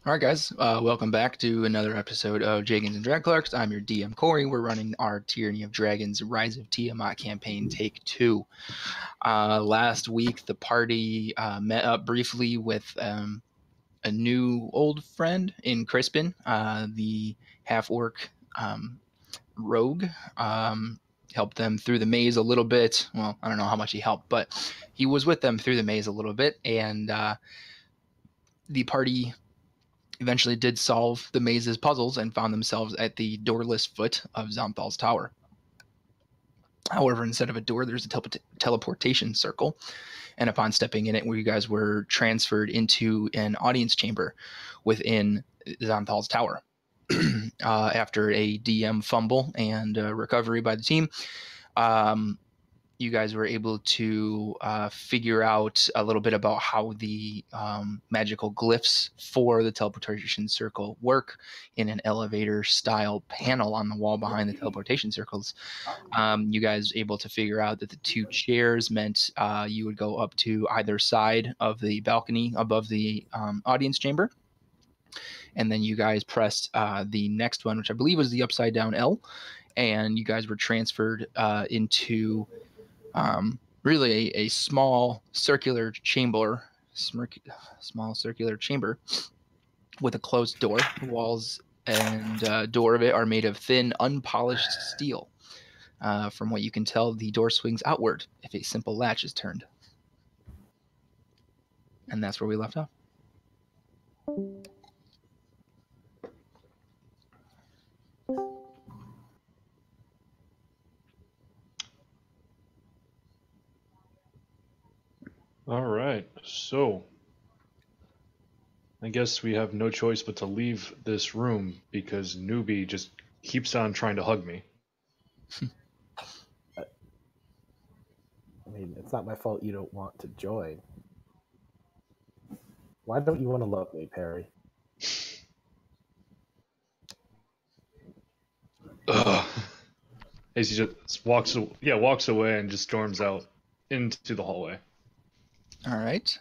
All right, guys. Welcome back to another episode of Dragons and Drag Clerks. I'm your DM, Corey. We're running our Tyranny of Dragons Rise of Tiamat campaign, Take 2. Last week, the party met up briefly with a new old friend in Crispin, the half-orc rogue. Helped them through the maze a little bit. Well, I don't know how much he helped, but he was with them through the maze a little bit, and the party eventually did solve the maze's puzzles and found themselves at the doorless foot of Zonthal's tower. However, instead of a door, there's a teleportation circle, and upon stepping in it, you guys were transferred into an audience chamber within Zonthal's tower. After a DM fumble and recovery by the team, you guys were able to figure out a little bit about how the magical glyphs for the teleportation circle work in an elevator style panel on the wall behind the teleportation circles. You guys able to figure out that the two chairs meant you would go up to either side of the balcony above the audience chamber. And then you guys pressed the next one, which I believe was the upside down L, and you guys were transferred into really a small circular chamber, with a closed door. The walls and door of it are made of thin, unpolished steel. From what you can tell, the door swings outward if a simple latch is turned. And that's where we left off. All right, so I guess we have no choice but to leave this room because Newbie just keeps on trying to hug me. I mean, it's not my fault you don't want to join. Why don't you want to love me, Perry? Ugh. As he just walks away and just storms out into the hallway. All right.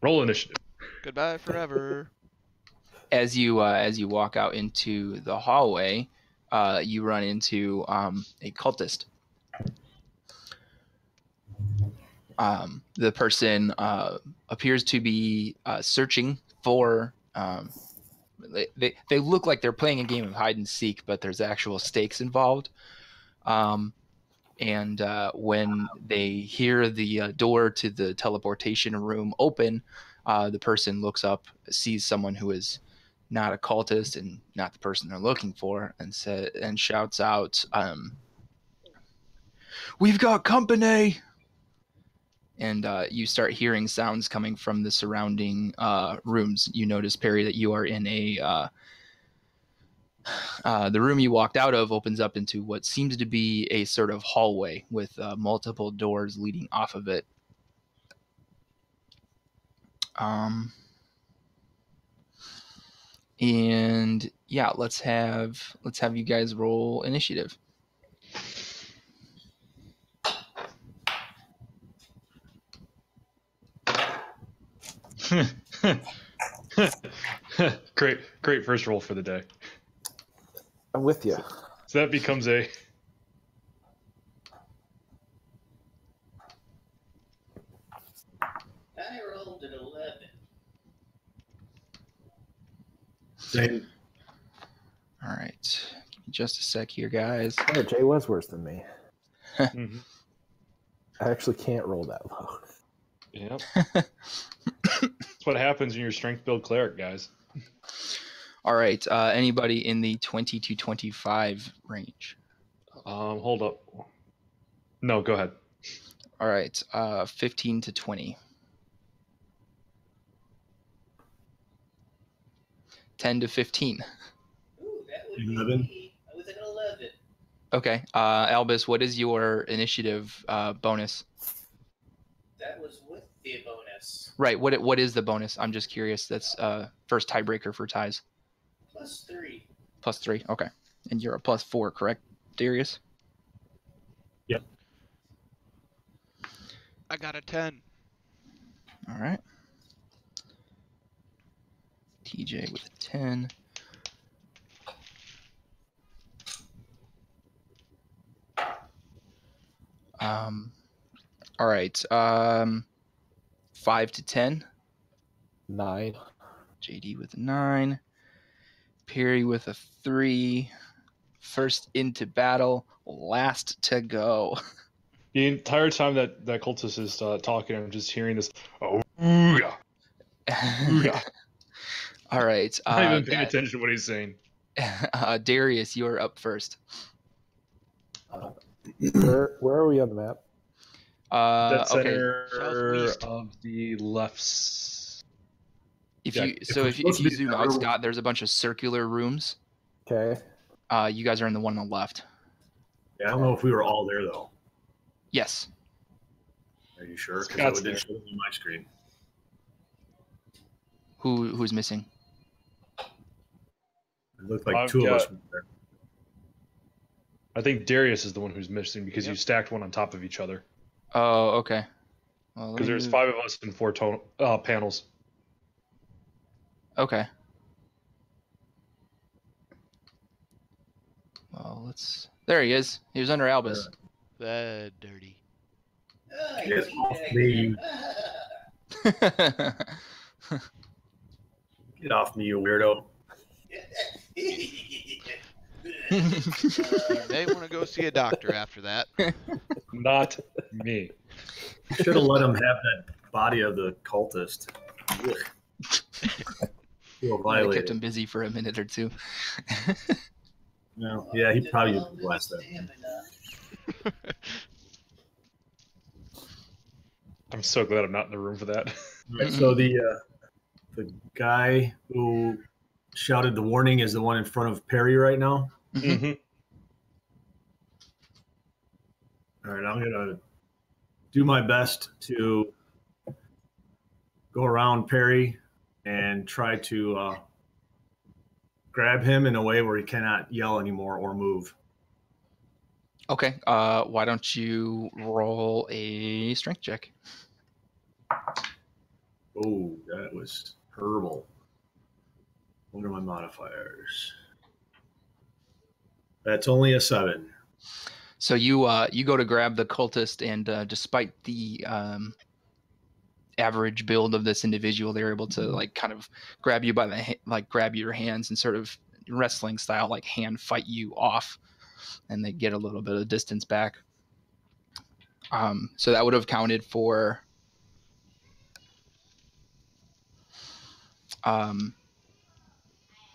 Roll initiative. Goodbye forever. As you walk out into the hallway, you run into a cultist. The person appears to be searching for. They look like they're playing a game of hide and seek, but there's actual stakes involved. And when they hear the door to the teleportation room open, the person looks up, sees someone who is not a cultist and not the person they're looking for, and shouts out, "We've got company!" And you start hearing sounds coming from the surrounding rooms. You notice, Perry, that you are in a... the room you walked out of opens up into what seems to be a sort of hallway with multiple doors leading off of it. And yeah, let's have you guys roll initiative. Great first roll for the day. I'm with you. So that becomes a... I rolled an 11. Same. All right. Give me just a sec here, guys. Oh, Jay was worse than me. Mhm. I actually can't roll that low. Yep. That's what happens when you're strength build cleric, guys. All right. Anybody in the 20 to 25 range? Hold up. No, go ahead. All right. 15 to 20. 10 to 15. Ooh, that would 11. be... I was at 11. Okay. Albus, what is your initiative bonus? That was with the bonus. Right. What is the bonus? I'm just curious. That's first tiebreaker for ties. +3. +3. Okay. And you're a +4, correct, Darius? Yep. I got a 10. All right. TJ with a 10. All right. 5 to 10. 9. JD with a 9. Perry with a 3. First into battle, last to go. The entire time that cultist is talking, I'm just hearing this. Oh yeah. Yeah. All right. I'm not even paying attention to what he's saying. Darius, you are up first. Where are we on the map? Dead Okay. center Southwest. of the left. If Yeah, you if we're supposed to be zoom in that out, room- Scott, there's a bunch of circular rooms. Okay. You guys are in the one on the left. Yeah, I don't know if we were all there though. Yes. Are you sure? Because Scott's that didn't there. show up on my screen. Who's missing? It looked like I've two of us got- were there. I think Darius is the one who's missing because you Yep. stacked one on top of each other. Oh, okay. Well, let Because me there's move- 5 of us and 4 total panels. Okay. Well, let's. There he is. He was under Albus. That dirty. Ah, Get you off teabag. me. Ah. Get off me, you weirdo. You may want to go see a doctor after that. Not me. You should have let him have that body of the cultist. Ugh. Feel I kept violated. him busy for a minute or two. No. Yeah, he probably didn't blast that. I'm so glad I'm not in the room for that. All right, so the guy who shouted the warning is the one in front of Perry right now. Mm-hmm. All right, I'm gonna do my best to go around Perry and try to grab him in a way where he cannot yell anymore or move. Okay. Why don't you roll a strength check? Oh, that was horrible. What are my modifiers? That's only a 7. So you go to grab the cultist, and despite the average build of this individual, they're able to like kind of grab you by the grab your hands and sort of wrestling style like hand fight you off, and they get a little bit of distance back. So that would have counted for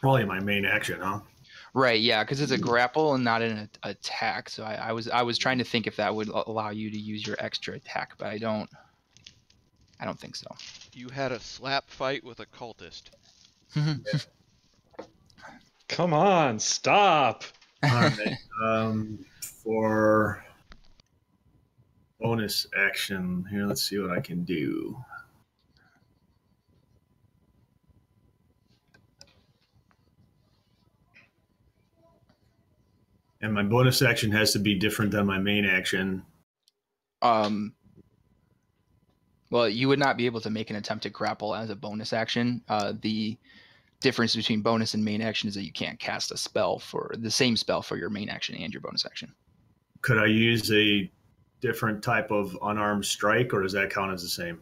Probably my main action, huh? right, yeah, because it's a grapple and not an attack. So I was trying to think if that would allow you to use your extra attack, but I don't think so. You had a slap fight with a cultist. Come on, stop. All right. For bonus action, here, let's see what I can do. And my bonus action has to be different than my main action. Well, you would not be able to make an attempt to grapple as a bonus action. The difference between bonus and main action is that you can't cast a spell for the same spell for your main action and your bonus action. Could I use a different type of unarmed strike, or does that count as the same?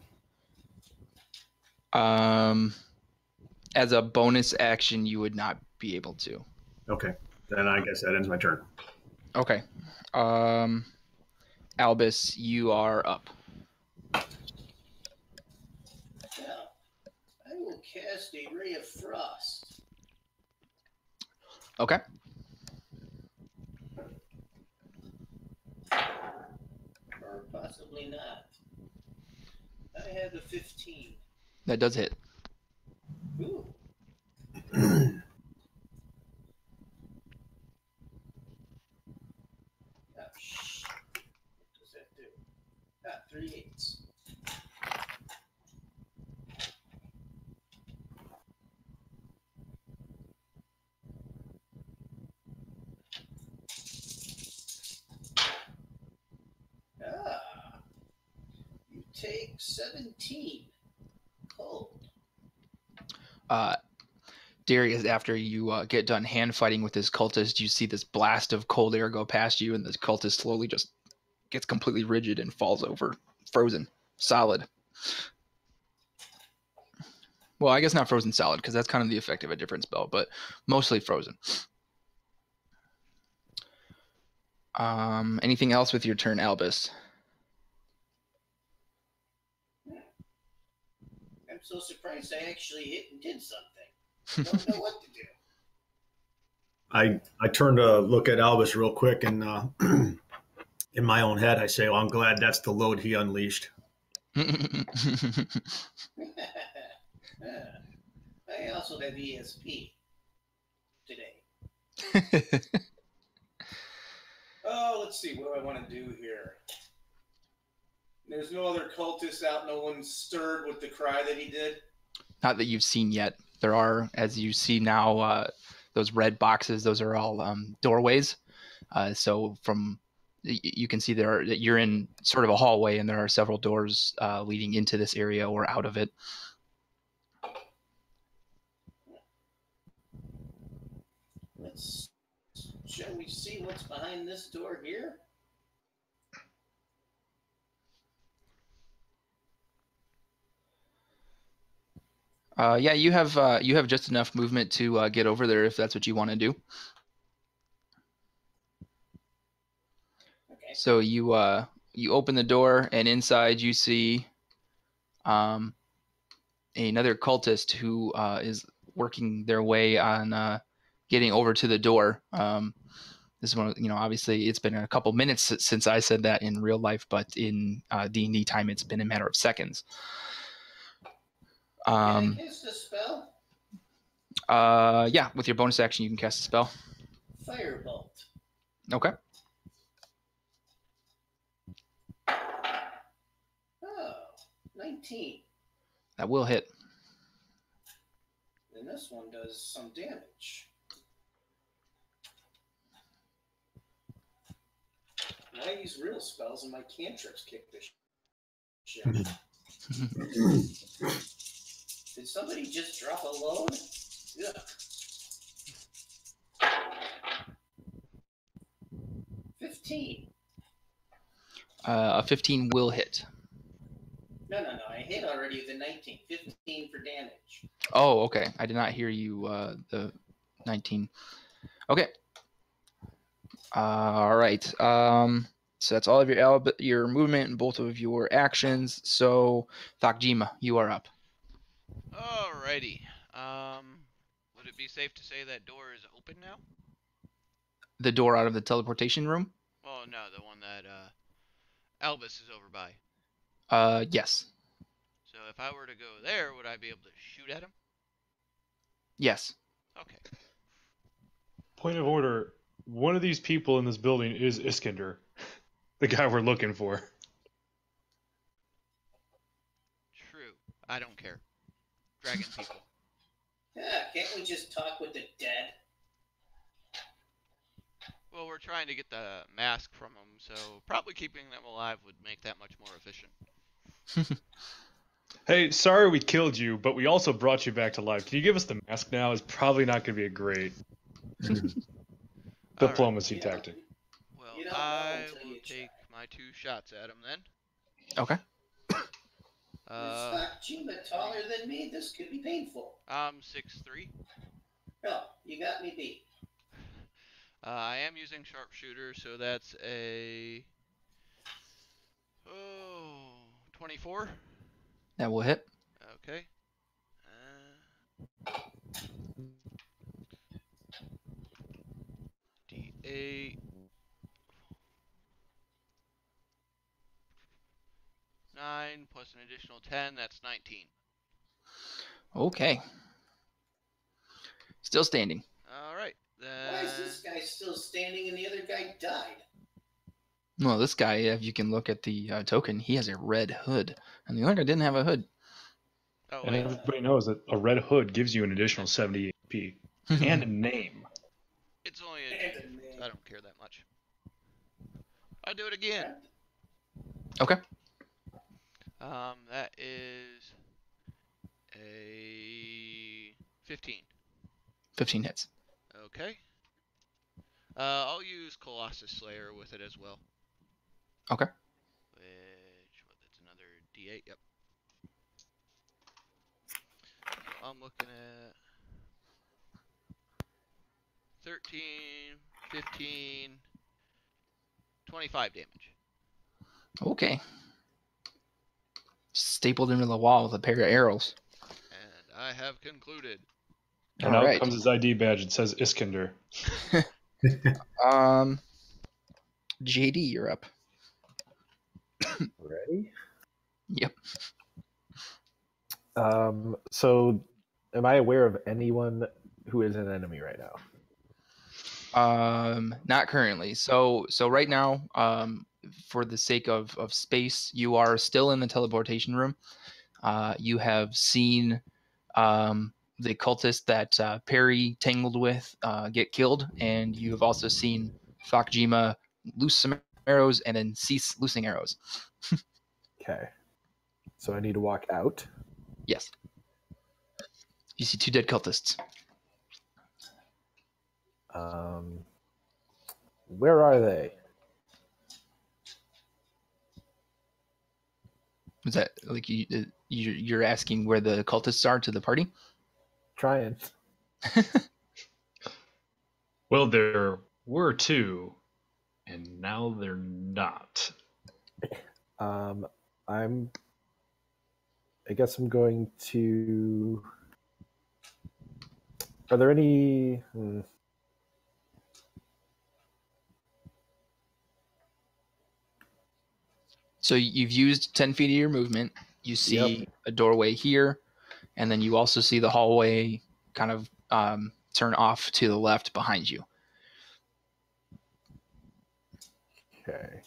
As a bonus action, you would not be able to. Okay, then I guess that ends my turn. Okay. Albus, you are up. Now, I will cast a ray of frost. Okay. Or possibly not. I have a 15. That does hit. Ooh. Oh, shh. What does that do? 3/8. You take 17 cold. Darius, after you get done hand fighting with this cultist, you see this blast of cold air go past you, and this cultist slowly just gets completely rigid and falls over, frozen, solid. Well, I guess not frozen solid, because that's kind of the effect of a different spell, but mostly frozen. Anything else with your turn, Albus? I'm so surprised I actually hit and did something. Don't know what to do. I turn to look at Albus real quick, and in my own head, I say, "Well, I'm glad that's the load he unleashed." I also have ESP today. Oh, let's see. What do I want to do here? There's no other cultists out. No one stirred with the cry that he did. Not that you've seen yet. There are, as you see now, those red boxes. Those are all doorways. So from you can see that you're in sort of a hallway, and there are several doors leading into this area or out of it. Shall we see what's behind this door here? Yeah, you have just enough movement to get over there if that's what you want to do. Okay. So you open the door, and inside you see another cultist who is working their way on getting over to the door. This is one, obviously it's been a couple minutes since I said that in real life, but in D&D time, it's been a matter of seconds. Can I cast a spell? Yeah, with your bonus action, you can cast a spell. Firebolt. Okay. Oh, 19. That will hit. And this one does some damage. I use real spells and my cantrips kick this shit. Did somebody just drop a load? Yeah. 15. A 15 will hit. No. I hit already with a 19. 15 for damage. Oh, okay. I did not hear you. The 19. Okay. All right. So that's all of your movement and both of your actions. So, Thakjima, you are up. Alrighty. Would it be safe to say that door is open now? The door out of the teleportation room? Oh no, the one that Albus is over by. Yes. So if I were to go there, would I be able to shoot at him? Yes. Okay. Point of order. One of these people in this building is Iskander, the guy we're looking for. True. I don't care. Dragon people. Yeah, can't we just talk with the dead? Well, we're trying to get the mask from them, so probably keeping them alive would make that much more efficient. Hey, sorry we killed you, but we also brought you back to life. Can you give us the mask now? It's probably not going to be a great diplomacy Right. tactic. Well, You don't know I until will you take my 2 shots at him then. Okay. Is Thakjima taller than me? This could be painful. I'm 6'3". No, you got me beat. I am using sharpshooter, so that's a 24. That will hit. Okay. D8. 9 plus an additional 10, that's 19. Okay. Still standing. Alright, then... Why is this guy still standing and the other guy died? Well, this guy, if you can look at the token, he has a red hood. And the other guy didn't have a hood. Oh, And wait. everybody knows that a red hood gives you an additional 70 AP. And a name. It's only a 2. I don't care that much. I'll do it again. Okay. That is a 15. 15 hits. Okay. I'll use Colossus Slayer with it as well. Okay. That's another D8. Yep. So I'm looking at 13, 15, 25 damage. Okay. Stapled into the wall with a pair of arrows. And I have concluded. And All out right. comes his ID badge. It says Iskander. JD, you're up. Ready? Yep. So, am I aware of anyone who is an enemy right now? Not currently. So right now, for the sake of space, you are still in the teleportation room. You have seen the cultist that Perry tangled with get killed, and you have also seen Fakjima loose some arrows and then cease loosing arrows. Okay. So I need to walk out. Yes. You see 2 dead cultists. Where are they? Is that like you're asking where the cultists are to the party? Trying. Well, there were 2, and now they're not. I guess I'm going to. Are there any? So you've used 10 feet of your movement. You see a doorway here, and then you also see the hallway kind of turn off to the left behind you. Okay.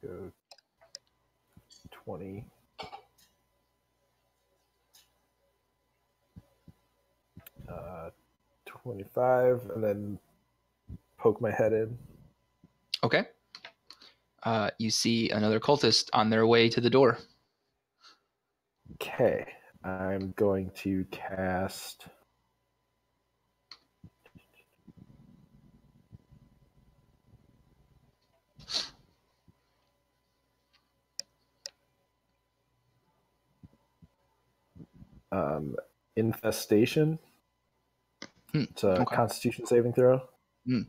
Go 20. Uh, 25, and then poke my head in. Okay. You see another cultist on their way to the door. Okay. I'm going to cast. Infestation. It's a Okay. Constitution saving throw. You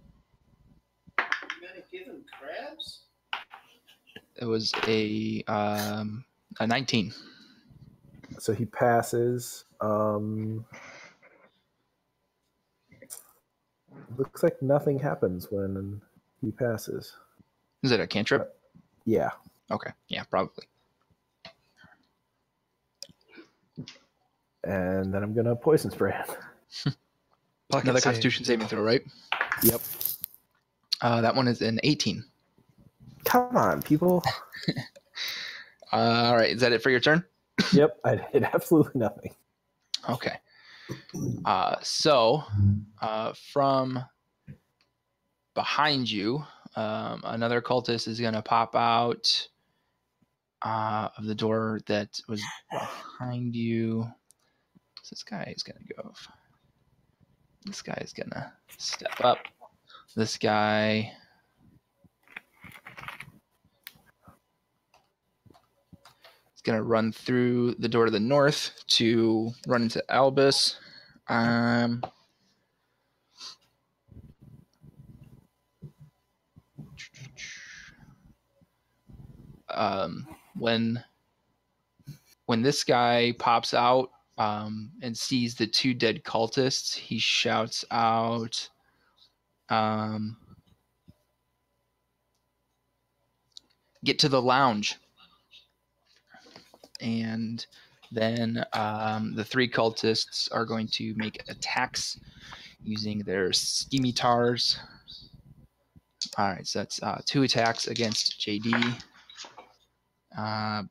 gonna give him crabs? It was a 19. So he passes. Looks like nothing happens when he passes. Is it a cantrip? Yeah. Okay. Yeah, probably. And then I'm gonna poison spray him. Another Constitution saving throw, right? Yep. That one is an 18. Come on, people. All right. Is that it for your turn? Yep. I did absolutely nothing. Okay. So from behind you, another cultist is going to pop out of the door that was behind you. So this guy is going to go. This guy is going to step up. This guy is going to run through the door to the north to run into Albus. When this guy pops out and sees the 2 dead cultists, he shouts out, "Get to the lounge!" And then the 3 cultists are going to make attacks using their scimitars. All right, so that's 2 attacks against JD.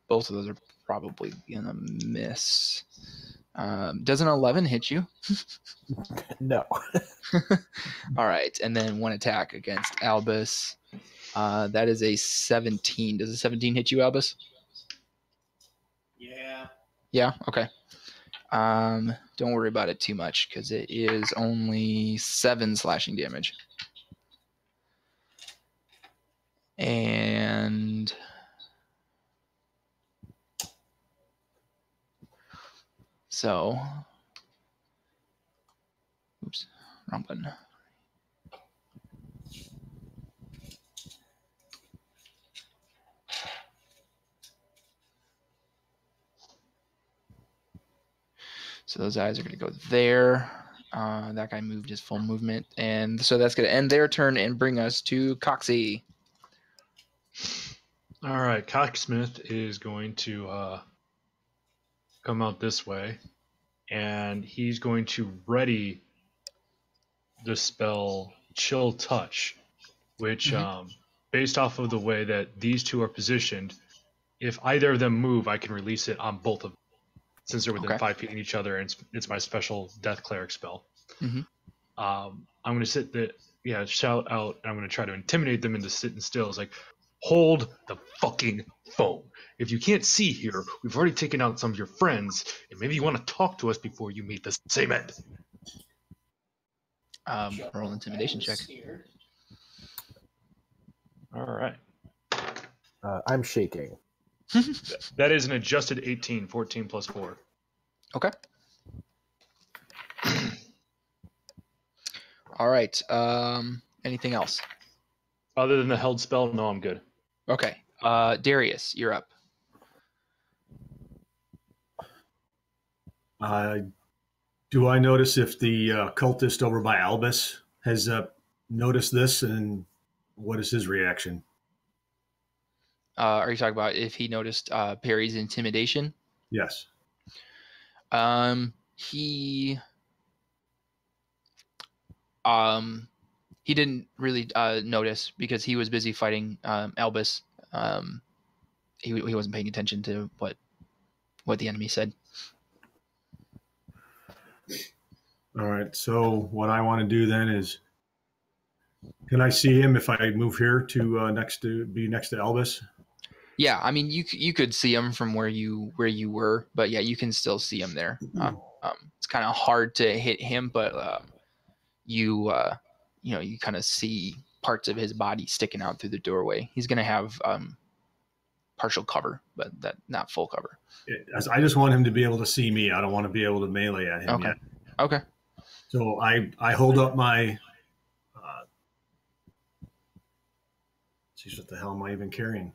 Both of those are probably gonna miss. Does an 11 hit you? No. All right, and then 1 attack against Albus. That is a 17. Does a 17 hit you, Albus? Yeah. Yeah. Okay. Don't worry about it too much because it is only 7 slashing damage. And so, oops, wrong button. So those eyes are going to go there. That guy moved his full movement. And so that's going to end their turn and bring us to Coxie. All right, Cocksmith is going to come out this way, and he's going to ready the spell Chill Touch, which, based off of the way that these two are positioned, if either of them move, I can release it on both of them, since they're within 5 feet of each other, and it's my special Death Cleric spell. I'm going to shout out, and I'm going to try to intimidate them into sitting still. It's like, hold the fucking phone. If you can't see here, we've already taken out some of your friends, and maybe you want to talk to us before you meet the same end. Roll intimidation check. All right. I'm shaking. That is an adjusted 18, 14 plus 4. Okay. All right. Anything else? Other than the held spell, no, I'm good. Okay. Darius, you're up. Do I notice if the cultist over by Albus has noticed this, and what is his reaction? Are you talking about if he noticed Perry's intimidation? Yes. He didn't really notice because he was busy fighting Albus. He wasn't paying attention to what the enemy said. All right. So what I want to do then is, can I see him if I move here to be next to Albus? Yeah, I mean you could see him from where you were, but yeah, you can still see him there. It's kind of hard to hit him, but you kind of see parts of his body sticking out through the doorway. He's gonna have partial cover, but not full cover. I just want him to be able to see me. I don't want to be able to melee at him yet. Okay. So I hold up my. Geez, what the hell am I even carrying?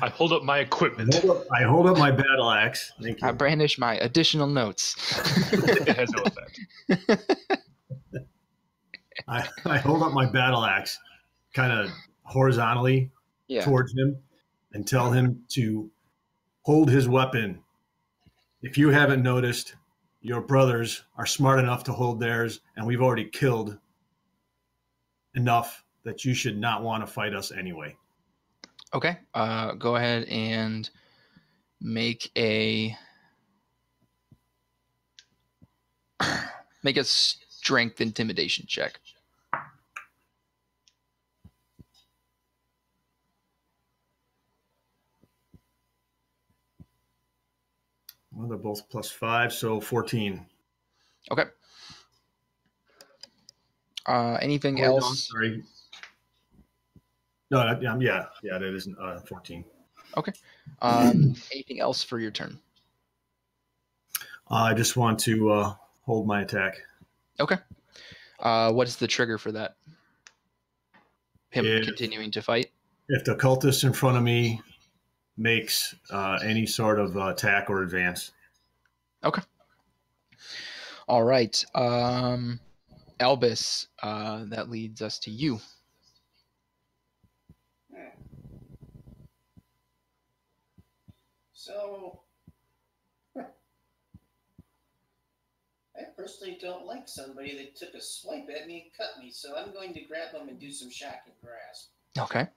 I hold up my equipment. I hold up my battle axe. Thank you. I brandish my additional notes. It has no effect. I hold up my battle axe kind of horizontally towards him and tell him to hold his weapon. If you haven't noticed, your brothers are smart enough to hold theirs, and we've already killed enough that you should not want to fight us anyway. Okay. Go ahead and make a strength intimidation check. Well, they're both +5, so 14. Okay. Anything else? Sorry. No, yeah, that isn't 14. Okay. Anything else for your turn? I just want to hold my attack. Okay. What is the trigger for that? Him continuing to fight? If the cultist in front of me makes any sort of attack or advance. Okay. All right. Albus, that leads us to you. So, I personally don't like somebody that took a swipe at me and cut me, so I'm going to grab him and do some shock and grasp. Okay.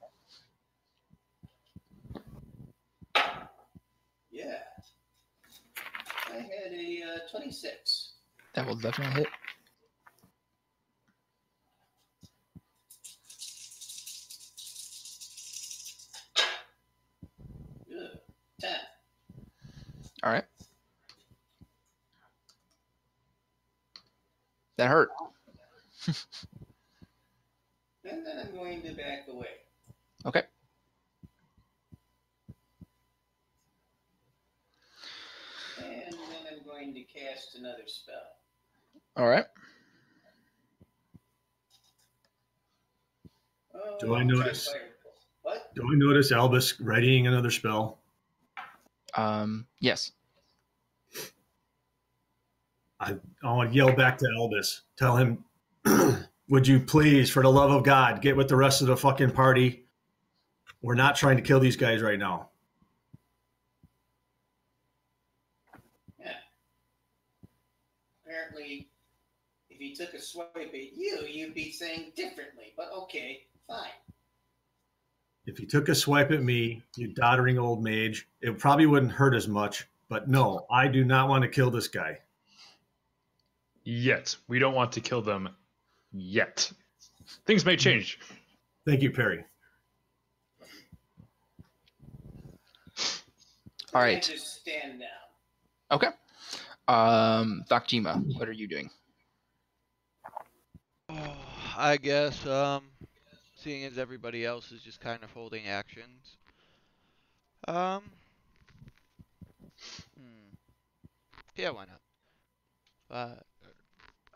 Yeah. I had a 26. That will definitely hit. Good. 10. All right. That hurt. And then I'm going to back away. Okay. And then I'm going to cast another spell. All right. Oh, Do I I'll try notice? fire. What? Do I notice Albus readying another spell? Yes. I want to yell back to Albus. Tell him, would you please, for the love of God, get with the rest of the fucking party? We're not trying to kill these guys right now. Yeah. Apparently, if he took a swipe at you, you'd be saying differently. But okay, fine. If he took a swipe at me, you doddering old mage, it probably wouldn't hurt as much. But no, I do not want to kill this guy. Yet. We don't want to kill them yet. Things may change. Thank you, Perry. All I right. just stand down. Okay. Thakjima, what are you doing? Oh, I guess, seeing as everybody else is just kind of holding actions. Yeah, why not?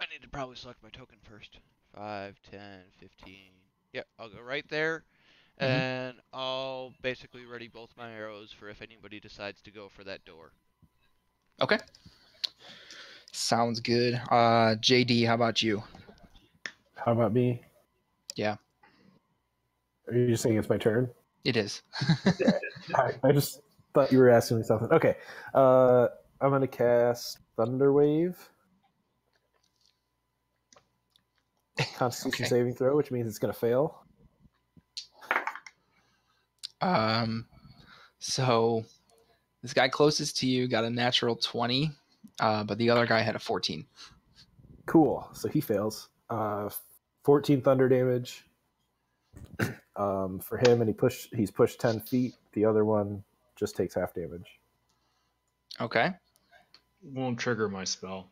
I need to probably select my token first. 5, 10, 15. Yep, I'll go right there. And I'll basically ready both my arrows for if anybody decides to go for that door. Okay. Sounds good. JD, how about you? How about me? Yeah, Are you just saying it's my turn? it is. I just thought you were asking me something. Okay. I'm going to cast Thunder Wave. Constitution Okay. saving throw, which means it's going to fail. So this guy closest to you got a natural 20, but the other guy had a 14. Cool. So he fails. 14 thunder damage for him, and he's pushed 10 feet. The other one just takes half damage. Okay. Won't trigger my spell.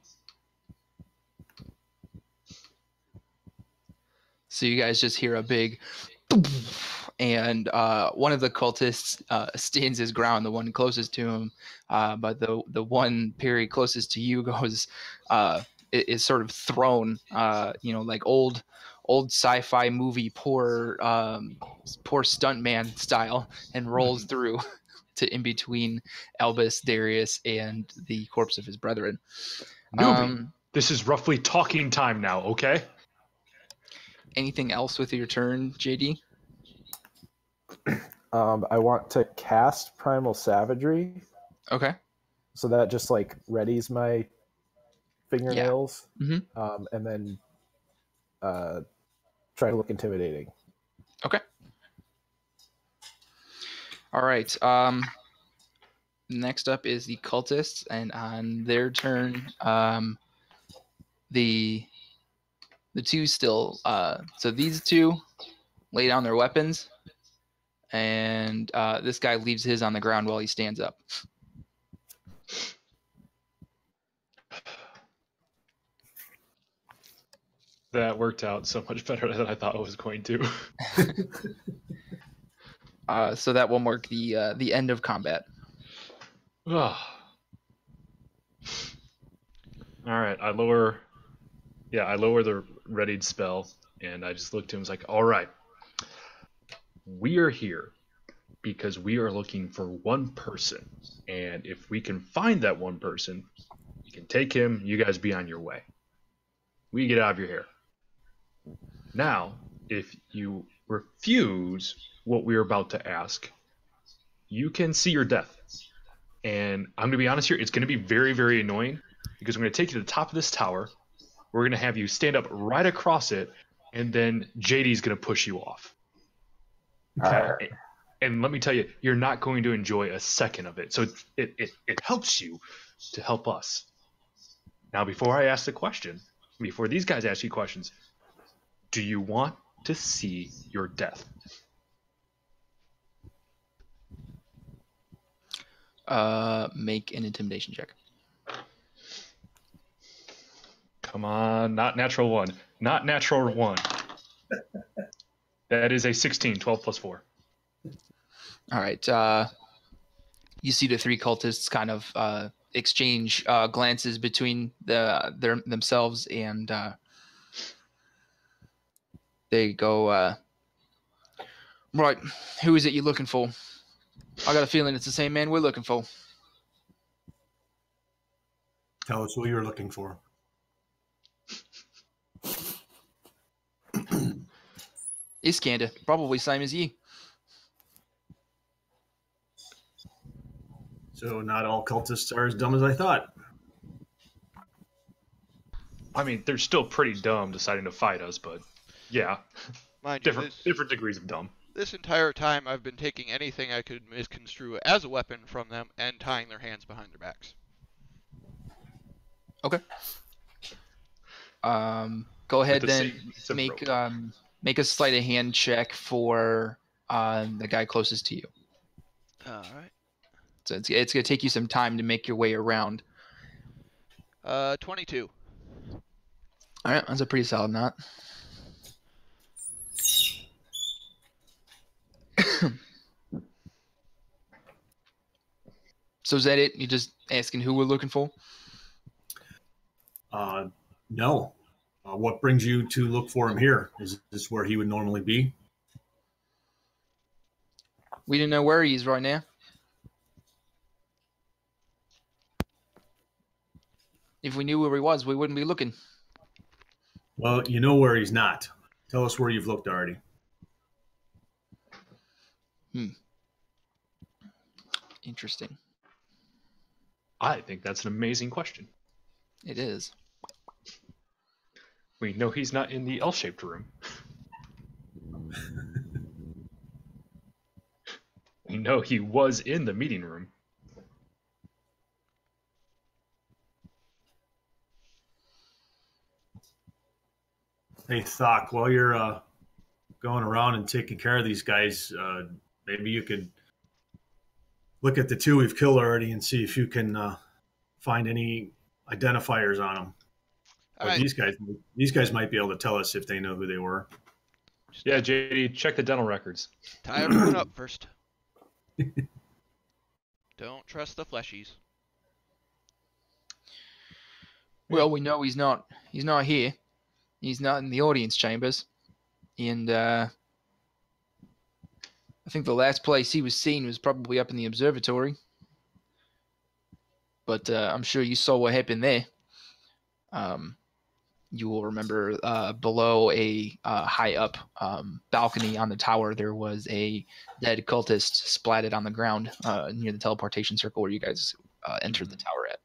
So you guys just hear a big and one of the cultists stands his ground, the one closest to him, but the one Perry closest to you goes is sort of thrown, like old sci-fi movie poor stuntman style, and rolls through to in between Albus, Darius, and the corpse of his brethren. Newbie, this is roughly talking time now, okay? Anything else with your turn, JD? I want to cast Primal Savagery, Okay. so that just like readies my fingernails, Mhm. And then try to look intimidating. Okay. All right. Next up is the cultists, and on their turn, the two still. So these two lay down their weapons, and this guy leaves his on the ground while he stands up. That worked out so much better than I thought it was going to. So that will mark the end of combat. All right, I lower the readied spell, and I just looked at him and was like, all right, we are here because we are looking for one person, and if we can find that one person, you can take him, you guys be on your way. We get out of your hair. Now, if you refuse what we're about to ask, you can see your death. And I'm going to be honest here, it's going to be very, very annoying because I'm going to take you to the top of this tower. We're going to have you stand up right across it, and then JD's going to push you off. Okay? And let me tell you, you're not going to enjoy a second of it. So it helps you to help us. Now, before I ask the question, before these guys ask you questions, do you want to see your death? Make an intimidation check. Come on, not natural 1. Not natural 1. That is a 16, 12 plus 4. All right. You see the 3 cultists kind of exchange glances between themselves, and they go, right, who is it you're looking for? I got a feeling it's the same man we're looking for. Tell us who you're looking for. Iskander, probably same as you. So not all cultists are as dumb as I thought. I mean, they're still pretty dumb deciding to fight us, but yeah. Mind you, different degrees of dumb. This entire time I've been taking anything I could misconstrue as a weapon from them and tying their hands behind their backs. Okay. Go ahead then. Make a sleight of hand check for the guy closest to you. All right. So it's going to take you some time to make your way around. 22. All right, that's a pretty solid knot. So is that it? You just asking who we're looking for? No. What brings you to look for him here? Is this where he would normally be? We didn't know where he is right now. If we knew where he was, we wouldn't be looking. Well, you know where he's not. Tell us where you've looked already. Interesting. I think that's an amazing question. It is. We know he's not in the L-shaped room. We know he was in the meeting room. Hey, Thok, while you're going around and taking care of these guys, maybe you could look at the 2 we've killed already and see if you can find any identifiers on them. But these guys might be able to tell us if they know who they were. Yeah, JD, check the dental records. Tie everyone up first. Don't trust the fleshies. Well, we know he's not here. He's not in the audience chambers. And I think the last place he was seen was probably up in the observatory. But I'm sure you saw what happened there. You will remember below a high up balcony on the tower, there was a dead cultist splatted on the ground near the teleportation circle where you guys entered the tower at.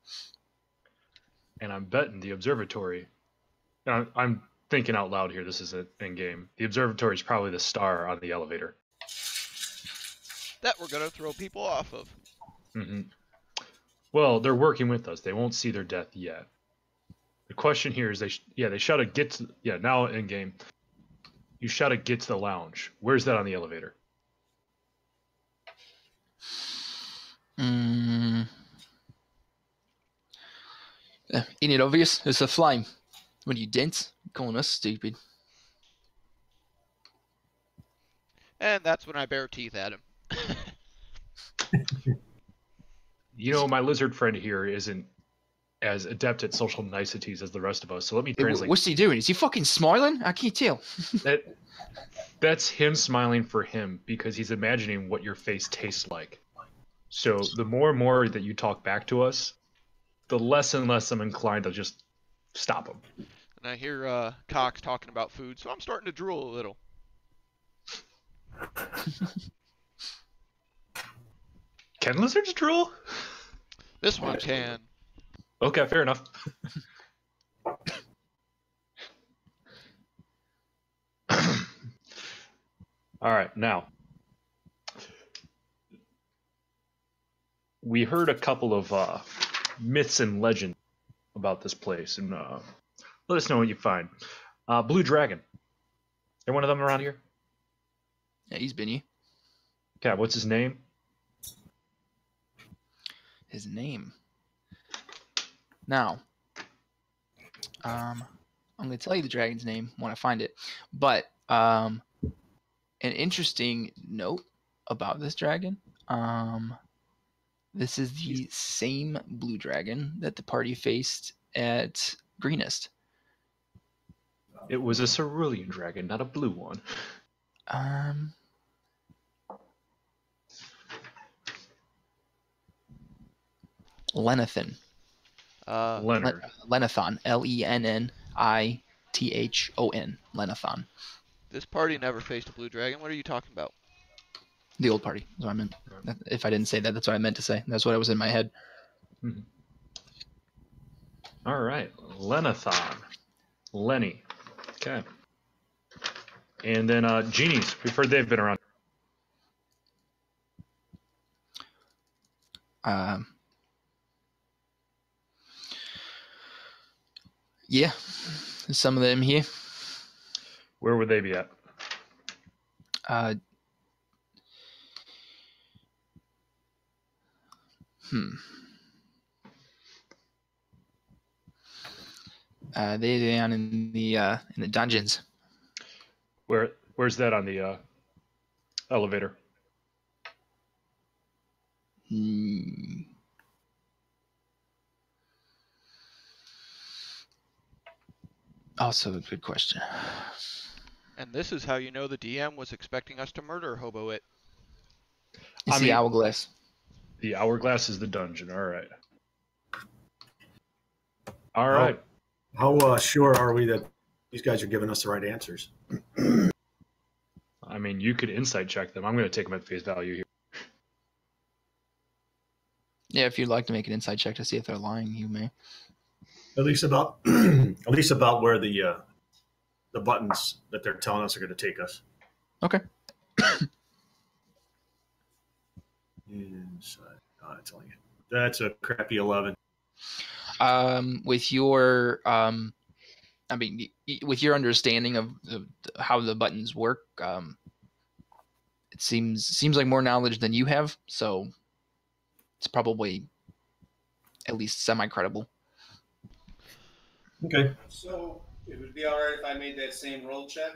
And I'm betting the observatory. I'm thinking out loud here. This is an in-game. The observatory is probably the star on the elevator. That we're going to throw people off of. Mm-hmm. Well, they're working with us. They won't see their death yet. The question here is, they shot a get to, now in game. You shot a get to the lounge. Where's that on the elevator? Ain't it obvious? It's a flame. What are you, dense? Calling us stupid. And that's when I bare teeth at him. You know, my lizard friend here isn't as adept at social niceties as the rest of us, so let me translate. What's he doing? Is he fucking smiling? I can't tell. That's him smiling for him because he's imagining what your face tastes like. So the more and more that you talk back to us, the less and less I'm inclined to just stop him. And I hear Cox talking about food, so I'm starting to drool a little. Can lizards drool? This one can. Okay, fair enough. All right, now we heard a couple of myths and legends about this place, and let us know what you find. Blue Dragon. Is there one of them around here? Yeah, he's been here. Okay, what's his name? his name. Now, I'm going to tell you the dragon's name when I find it. But an interesting note about this dragon. This is the same blue dragon that the party faced at Greenest. It was a cerulean dragon, not a blue one. Lenithon. Leonard. Lenithon. Lennithon. Lenithon. This party never faced a blue dragon. What are you talking about? The old party. That's what I meant. If I didn't say that, that's what I meant to say. That's what was in my head. Mhm. All right, Lenithon. Lenny. Okay. And then genies. We've heard they've been around. Yeah, some of them here. Where would they be at? They're down in the dungeons. Where's that on the elevator? Also a good question. And this is how you know the DM was expecting us to murder Hobo It. It's the hourglass. The hourglass is the dungeon. All right. All right. How sure are we that these guys are giving us the right answers? I mean, you could insight check them. I'm going to take them at face value here. Yeah, if you'd like to make an insight check to see if they're lying, you may. At least about where the buttons that they're telling us are going to take us. Okay. Inside. I'm telling you, that's a crappy 11. With your with your understanding of how the buttons work, it seems like more knowledge than you have, so it's probably at least semi-credible. Okay. So it would be all right if I made that same roll check?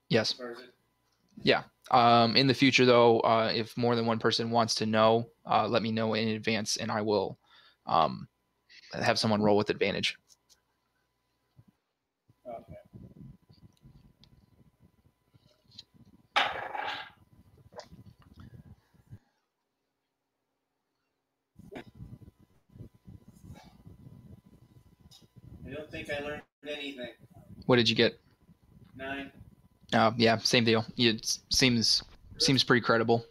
Yes. Or is it? Yeah. In the future, though, if more than one person wants to know, let me know in advance, and I will have someone roll with advantage. Okay. I don't think I learned anything. What did you get? 9. Yeah, same deal. It seems pretty credible.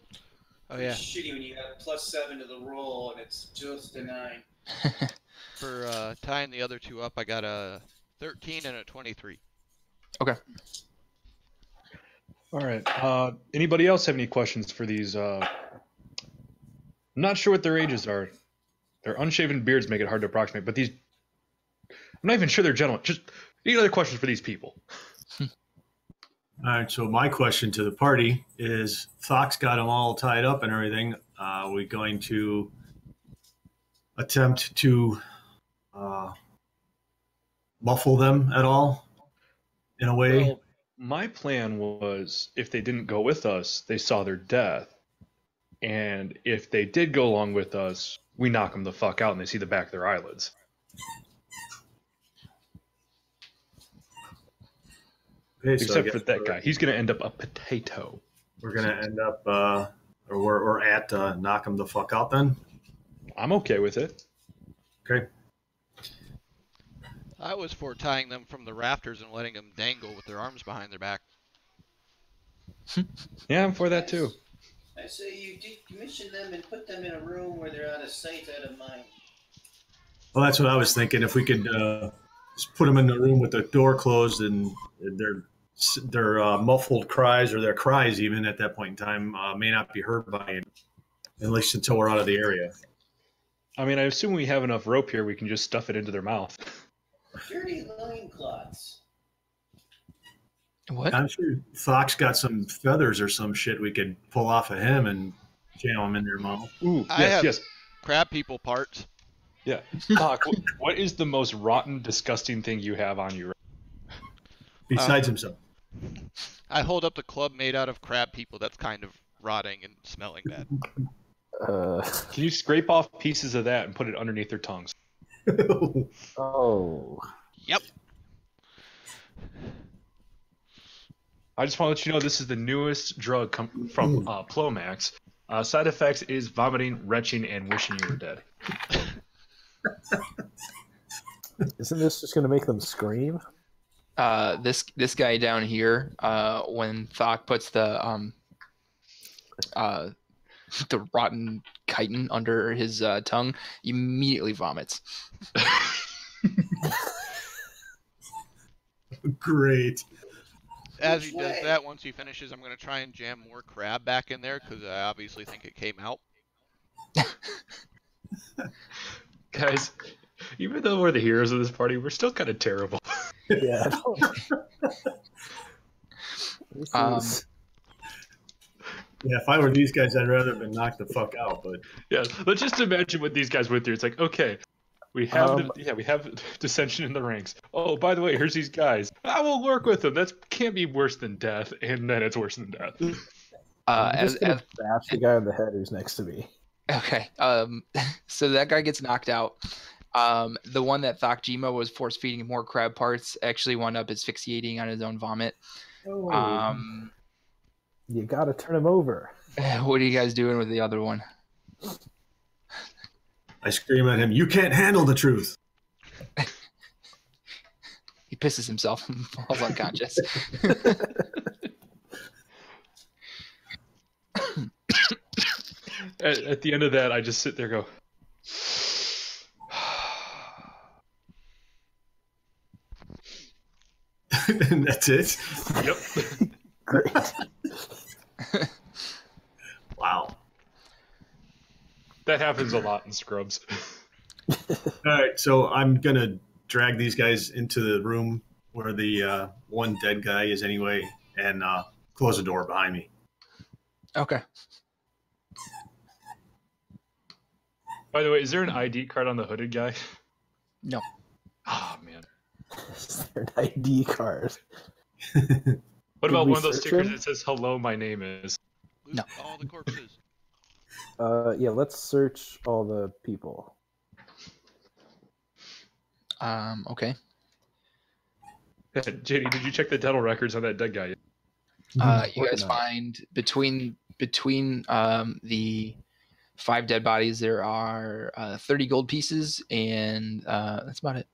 Oh yeah. It's shitty when you got a +7 to the roll and it's just a 9. For tying the other two up, I got a 13 and a 23. Okay. All right. Anybody else have any questions for these? I'm not sure what their ages are. Their unshaven beards make it hard to approximate, but these... I'm not even sure they're gentlemen. Just any other questions for these people? All right, so my question to the party is, Fox got them all tied up and everything. Are we going to attempt to muffle them at all in a way? Well, my plan was if they didn't go with us, they saw their death. And if they did go along with us, we knock them the fuck out and they see the back of their eyelids. Okay, so Except for that guy. He's going to end up a potato. We're going to end up, or we're at knock them the fuck out then? I'm okay with it. Okay. I was for tying them from the rafters and letting them dangle with their arms behind their back. Yeah, I'm for that too. I say you decommission them and put them in a room where they're out of sight, out of mind. Well, that's what I was thinking. If we could just put them in the room with the door closed and their muffled cries, or their cries even at that point in time, may not be heard by it, at least until we're out of the area. I mean, I assume we have enough rope here, we can just stuff it into their mouth. Dirty loincloths. What? I'm sure Fox got some feathers or some shit we could pull off of him and jam them in their mouth. Ooh, I yes, have yes. crab people parts. Yeah. Doc, what is the most rotten, disgusting thing you have on you? Besides himself. I hold up the club made out of crab people that's kind of rotting and smelling bad. Can you scrape off pieces of that and put it underneath their tongues? Oh. Yep. I just want to let you know this is the newest drug from Plomax. Side effects is vomiting, retching, and wishing you were dead. Isn't this just going to make them scream? This guy down here, when Thok puts the rotten chitin under his tongue, immediately vomits. Great. As he does that, once he finishes, I'm going to try and jam more crab back in there because I obviously think it came out. Guys, even though we're the heroes of this party, we're still kind of terrible. Yeah. Yeah, if I were these guys, I'd rather have been knocked the fuck out. But Yeah, let's just imagine what these guys went through. It's like, okay, we have we have dissension in the ranks. Oh, by the way, here's these guys. I will work with them. That can't be worse than death, and then it's worse than death. I'm just gonna bash the guy on the head who's next to me. Okay. So that guy gets knocked out. The one that Thokjima was force feeding more crab parts actually wound up asphyxiating on his own vomit. Oh. You gotta turn him over. What are you guys doing with the other one? I scream at him, "You can't handle the truth!" He pisses himself and falls unconscious. At the end of that, I just sit there and go, And that's it. yep. Great. Wow. That happens a lot in Scrubs. All right, so I'm gonna drag these guys into the room where the one dead guy is anyway, and close the door behind me. Okay. By the way, is there an ID card on the hooded guy? No. Oh, man. Is there an ID card? What about we one of those search stickers him? that says, hello, my name is? Loot No. all the corpses. Yeah, let's search all the people. Okay. JD, did you check the dental records on that dead guy? You guys find between the 5 dead bodies, there are 30 gold pieces, and that's about it.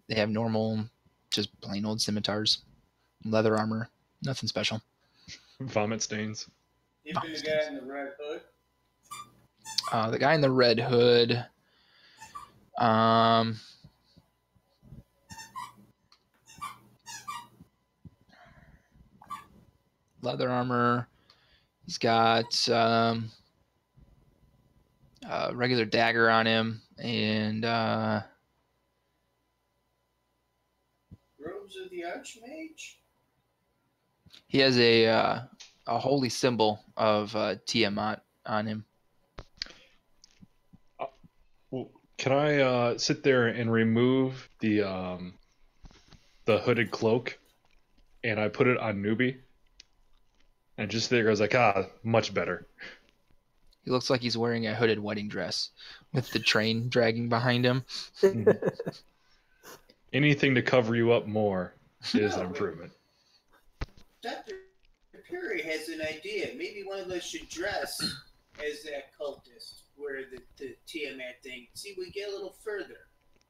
They have normal, just plain old scimitars, leather armor, nothing special. Vomit stains. Even the guy in the red hood. The guy in the red hood, leather armor. He's got a regular dagger on him, and Robes of the Archmage? he has a holy symbol of Tiamat on him. Well, can I sit there and remove the hooded cloak, and I put it on Newbie? And just there goes like, much better. He looks like he's wearing a hooded wedding dress with the train dragging behind him. Anything to cover you up more is an improvement. Dr. Perry has an idea. Maybe one of us should dress as that cultist, wear the Tiamat thing. See, we get a little further.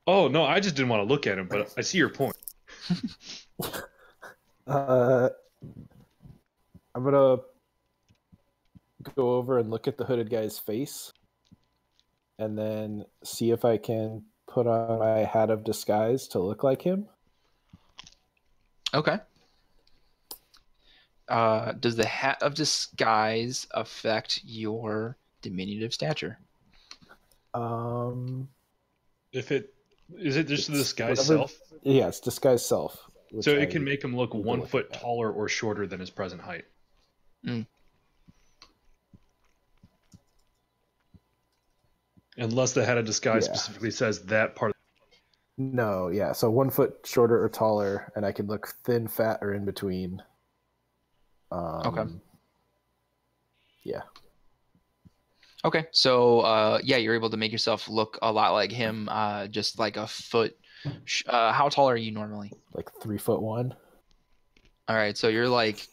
Oh, no, I just didn't want to look at him, but I see your point. I'm gonna go over and look at the hooded guy's face, and then see if I can put on my hat of disguise to look like him. Okay. Does the hat of disguise affect your diminutive stature? Is it just the disguise whatever- self? Yeah, it's disguise self. which So I it can make him look need to 1 look foot at. taller or shorter than his present height. Unless the head of disguise Yeah. specifically says that part. No, yeah. So 1 foot shorter or taller, and I can look thin, fat, or in between. Okay. Yeah. Okay, so yeah, you're able to make yourself look a lot like him, just like a foot. How tall are you normally? Like 3'1". All right, so you're like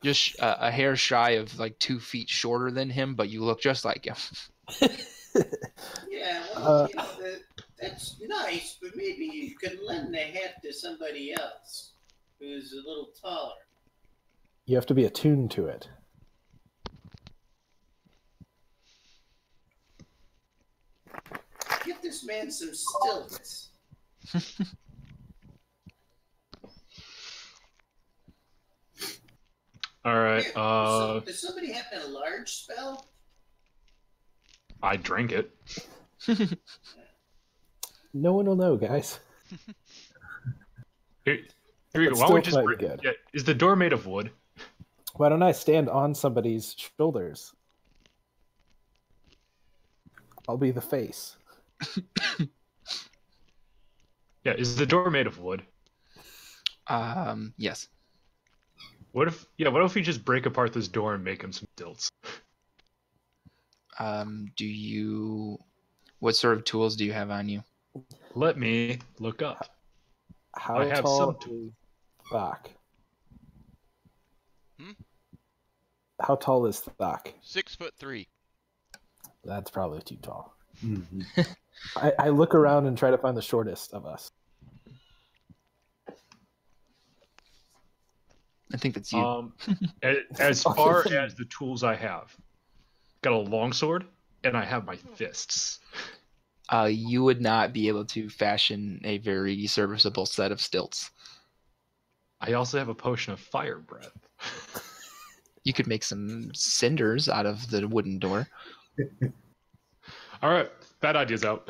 just a hair shy of like 2 feet shorter than him, but you look just like him. Yeah, well, that's nice, but maybe you could lend the hat to somebody else who's a little taller. You have to be attuned to it. Give this man some stilts. All right. Here, does somebody have a large spell? I drank it. No one will know, guys. Here we go. It's Why don't we still just quite good. Yeah, is the door made of wood? Why don't I stand on somebody's shoulders? I'll be the face. Yeah, is the door made of wood? Yes. What if we just break apart this door and make him some stilts? What sort of tools do you have on you? Let me look up. How I have tall some is Thok? Hmm? How tall is Thok? 6'3". That's probably too tall. Mhm. I look around and try to find the shortest of us. I think that's you. As far as the tools I have, got a longsword and I have my fists. You would not be able to fashion a very serviceable set of stilts. I also have a potion of fire breath. You could make some cinders out of the wooden door. All right, bad idea's out.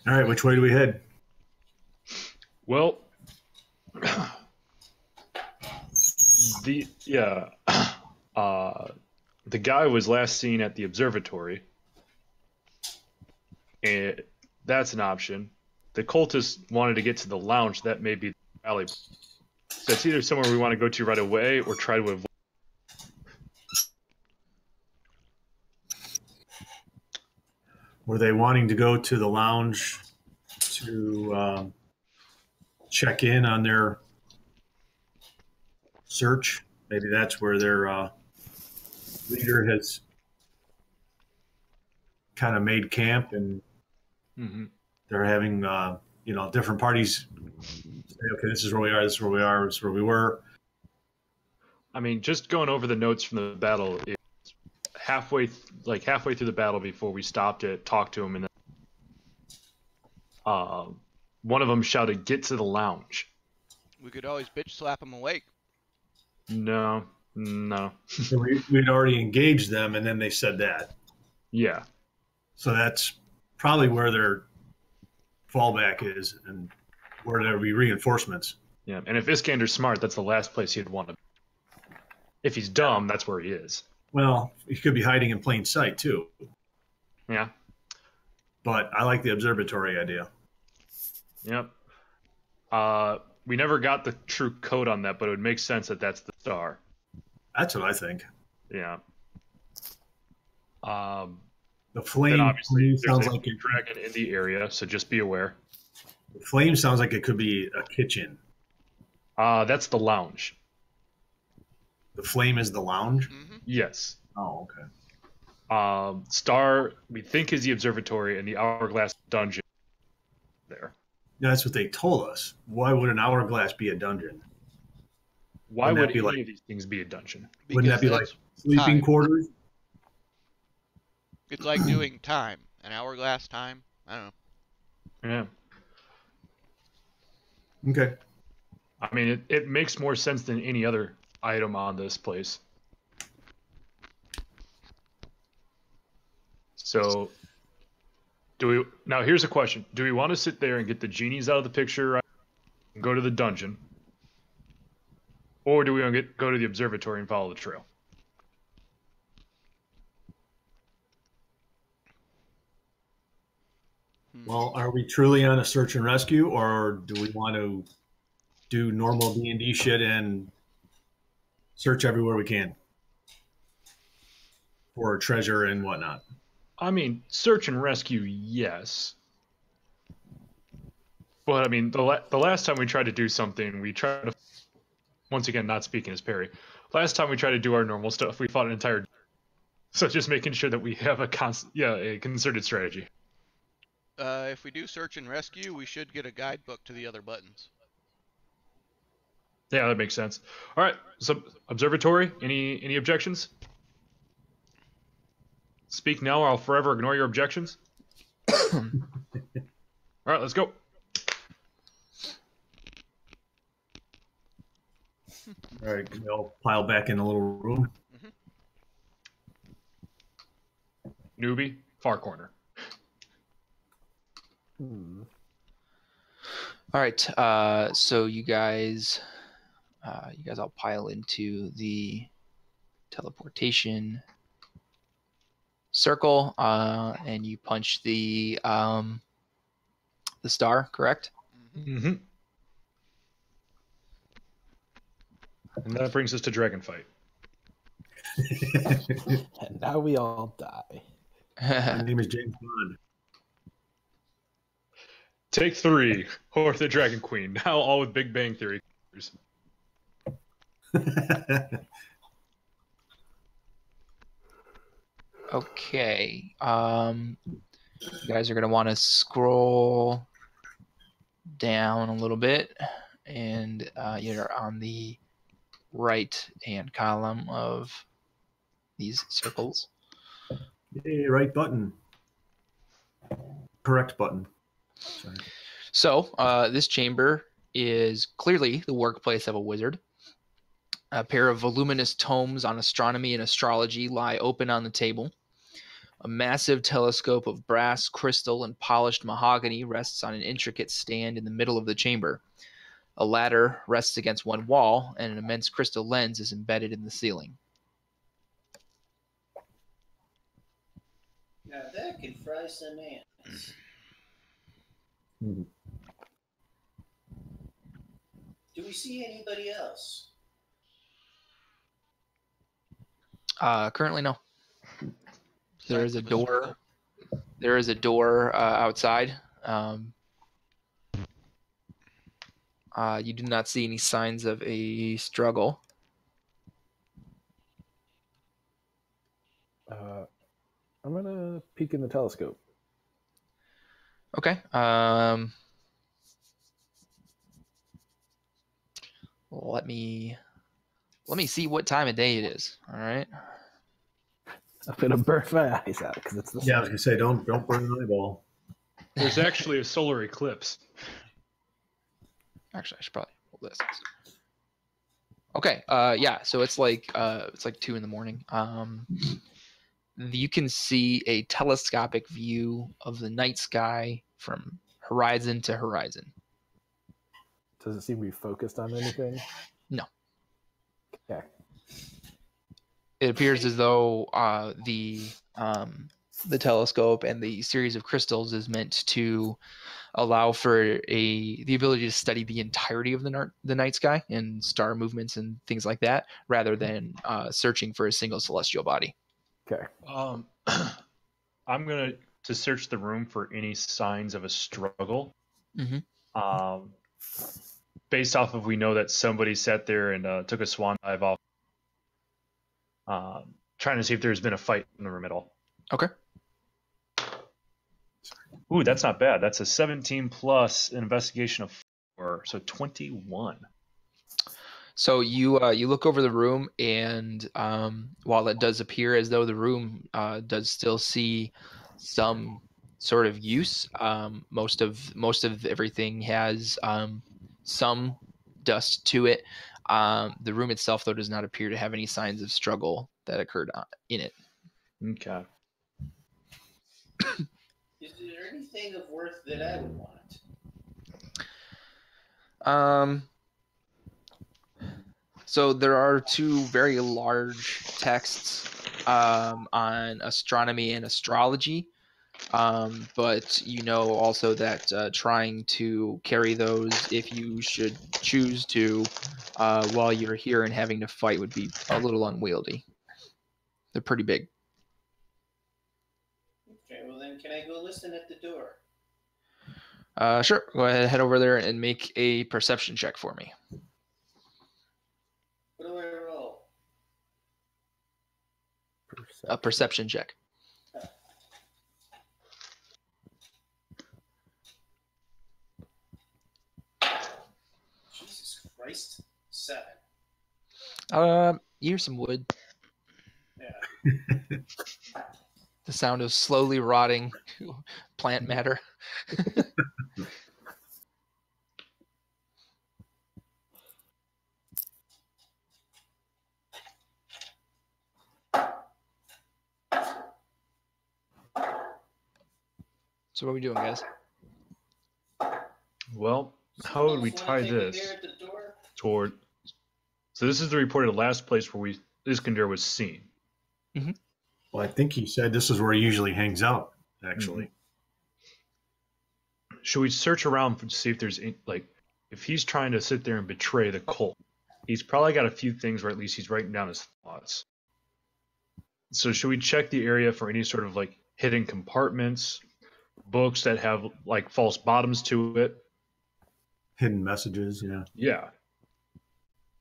All right, which way do we head? Well, the guy was last seen at the observatory, and that's an option. The cultists wanted to get to the lounge. That may be the rally. So it's either somewhere we want to go to right away or try to avoid. Were they wanting to go to the lounge to check in on their search? Maybe that's where their leader has kind of made camp, and they're having different parties say, okay, this is where we are, this is where we are, this is where we were. I mean, just going over the notes from the battle, halfway through the battle before we stopped it, talked to him, and then one of them shouted, "Get to the lounge." We could always bitch slap him awake. No. So we'd already engaged them, and then they said that. Yeah. So that's probably where their fallback is, and where there'll be reinforcements. Yeah, and if Iskander's smart, that's the last place he'd want to be. If he's dumb, that's where he is. Well, he could be hiding in plain sight, too. Yeah. But I like the observatory idea. Yep. We never got the true code on that, but it would make sense that that's the star. That's what I think. Yeah. The flame Then obviously sounds there's like a dragon in the area, so just be aware. the flame sounds like it could be a kitchen. That's the lounge. The flame is the lounge? Mm-hmm. Yes. Oh, okay. Star, we think, is the observatory, and the hourglass dungeon there. Yeah, that's what they told us. Why would an hourglass be a dungeon? Why Wouldn't would that be any like- of these things be a dungeon? Wouldn't that be like that's sleeping time. quarters? It's like doing time. An hourglass time. I don't know. Yeah. Okay. I mean, it makes more sense than any other item on this place. So, now here's a question. Do we want to sit there and get the genies out of the picture, right, and go to the dungeon? Or do we want to go to the observatory and follow the trail? Well, are we truly on a search and rescue, or do we want to do normal D&D shit and search everywhere we can for treasure and whatnot? I mean, search and rescue, yes. But I mean, the last time we tried to do something, we tried to, once again, not speaking as Perry. Last time we tried to do our normal stuff, we fought an entire. So just making sure that we have a concerted strategy. If we do search and rescue, we should get a guidebook to the other buttons. Yeah, that makes sense. All right, so observatory. Any objections? Speak now, or I'll forever ignore your objections. All right, let's go. All right, we all pile back in a little room. Newbie, far corner. Hmm. All right. So you guys all pile into the teleportation circle, and you punch the star, correct? Mm-hmm. And that brings us to Dragon Fight. And now we all die. My name is James Bond. Take 3, or the Dragon Queen. Now all with Big Bang Theory. Okay. You guys are gonna want to scroll down a little bit, and you're on the right-hand column of these circles. Yay, right button. Correct button. Sorry. So this chamber is clearly the workplace of a wizard. A pair of voluminous tomes on astronomy and astrology lie open on the table. A massive telescope of brass, crystal, and polished mahogany rests on an intricate stand in the middle of the chamber. A ladder rests against one wall, and an immense crystal lens is embedded in the ceiling. Now that can fry some ants. Mhm. Do we see anybody else? Currently, no. There is a Besides the door. struggle. There is a door outside. You do not see any signs of a struggle. I'm gonna peek in the telescope. Okay. Let me see what time of day it is. All right. I'm gonna burn my eyes out because it's the Yeah, I was sun. gonna say don't burn an eyeball. There's actually a solar eclipse. Actually, I should probably hold this. Okay. Yeah. So it's like 2 a.m. You can see a telescopic view of the night sky from horizon to horizon. Does it seem to be focused on anything? No. Okay. It appears as though the telescope and the series of crystals is meant to allow for the ability to study the entirety of the night sky and star movements and things like that, rather than searching for a single celestial body. Okay. I'm gonna to search the room for any signs of a struggle. Mm-hmm. Based off of we know that somebody sat there and took a swan dive off. Trying to see if there's been a fight in the room at all. Okay. Ooh, that's not bad. That's a 17 plus an investigation of 4, so 21. So you look over the room, and while it does appear as though the room does still see some sort of use, most of everything has some dust to it. The room itself, though, does not appear to have any signs of struggle that occurred in it. Okay. Is there anything of worth that I would want? So there are two very large texts on astronomy and astrology. But you know also that trying to carry those, if you should choose to, while you're here and having to fight would be a little unwieldy. They're pretty big. Okay, well then, can I go listen at the door? Sure. Go ahead, head over there and make a perception check for me. What do I roll? A perception check. Jesus Christ. 7. You hear some wood. Yeah. The sound of slowly rotting plant matter. So what are we doing, guys? Well, how would we tie this toward... So this is the reported last place where Iskander was seen. Mm-hmm. Well, I think he said this is where he usually hangs out, actually. Should we search around to see if there's, like, if he's trying to sit there and betray the cult, he's probably got a few things where at least he's writing down his thoughts. So should we check the area for any sort of, like, hidden compartments, books that have, like, false bottoms to it? Hidden messages, yeah. Yeah.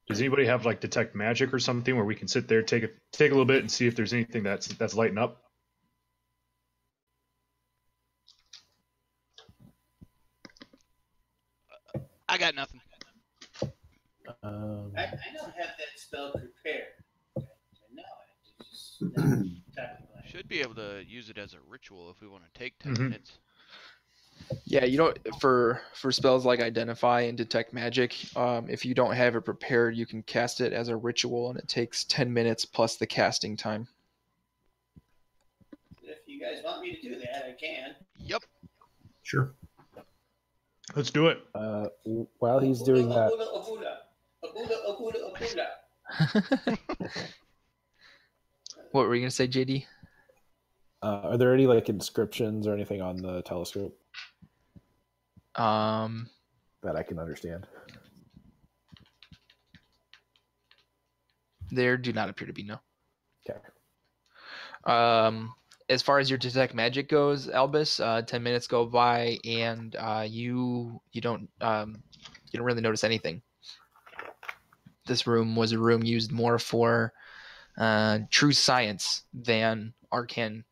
Does anybody have, like, detect magic or something where we can sit there, take a little bit and see if there's anything that's lighting up? I got nothing. I don't have that spell prepared. Okay, I know it. It's just Should be able to use it as a ritual if we want to take 10 minutes. Yeah, you don't for spells like Identify and Detect Magic, if you don't have it prepared, you can cast it as a ritual, and it takes 10 minutes plus the casting time. If you guys want me to do that, I can. Yep. Sure. Let's do it. While he's doing that, What were you gonna say, JD? are there any like inscriptions or anything on the telescope that I can understand? There do not appear to be, no. Okay. As far as your detect magic goes, Albus, 10 minutes go by and you don't really notice anything. This room was a room used more for true science than arcana.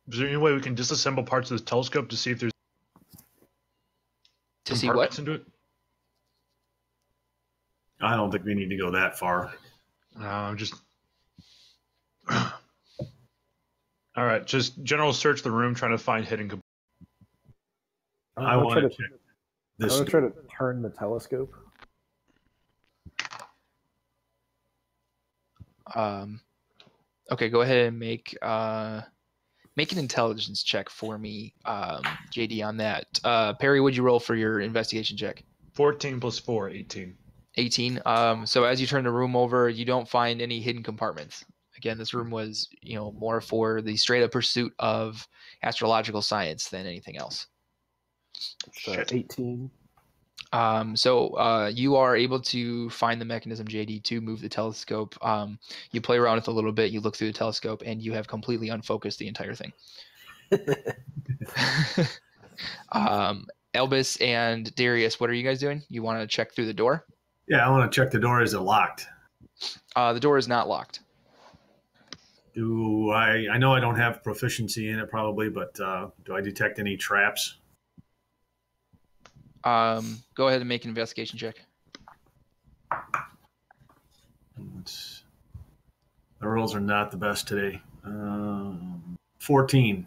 Is there any way we can disassemble parts of this telescope to see if there's To see compartments what? into it? I don't think we need to go that far. Just... All right, just general search the room, trying to find hidden compartments. I want to check I'm this. gonna try to turn the telescope. Okay, go ahead and make an intelligence check for me, JD, on that. Perry, would you roll for your investigation check? 14 plus 4, 18. 18. So as you turn the room over, you don't find any hidden compartments. Again, this room was, more for the straight up pursuit of astrological science than anything else. Shit. 18. So you are able to find the mechanism, JD, to move the telescope. You play around with it a little bit, you look through the telescope, and you have completely unfocused the entire thing. Elvis and Darius, what are you guys doing? You want to check through the door? Yeah, I want to check the door. Is it locked? The door is not locked. Do I know I don't have proficiency in it probably, but do I detect any traps? Go ahead and make an investigation check. The rolls are not the best today. 14.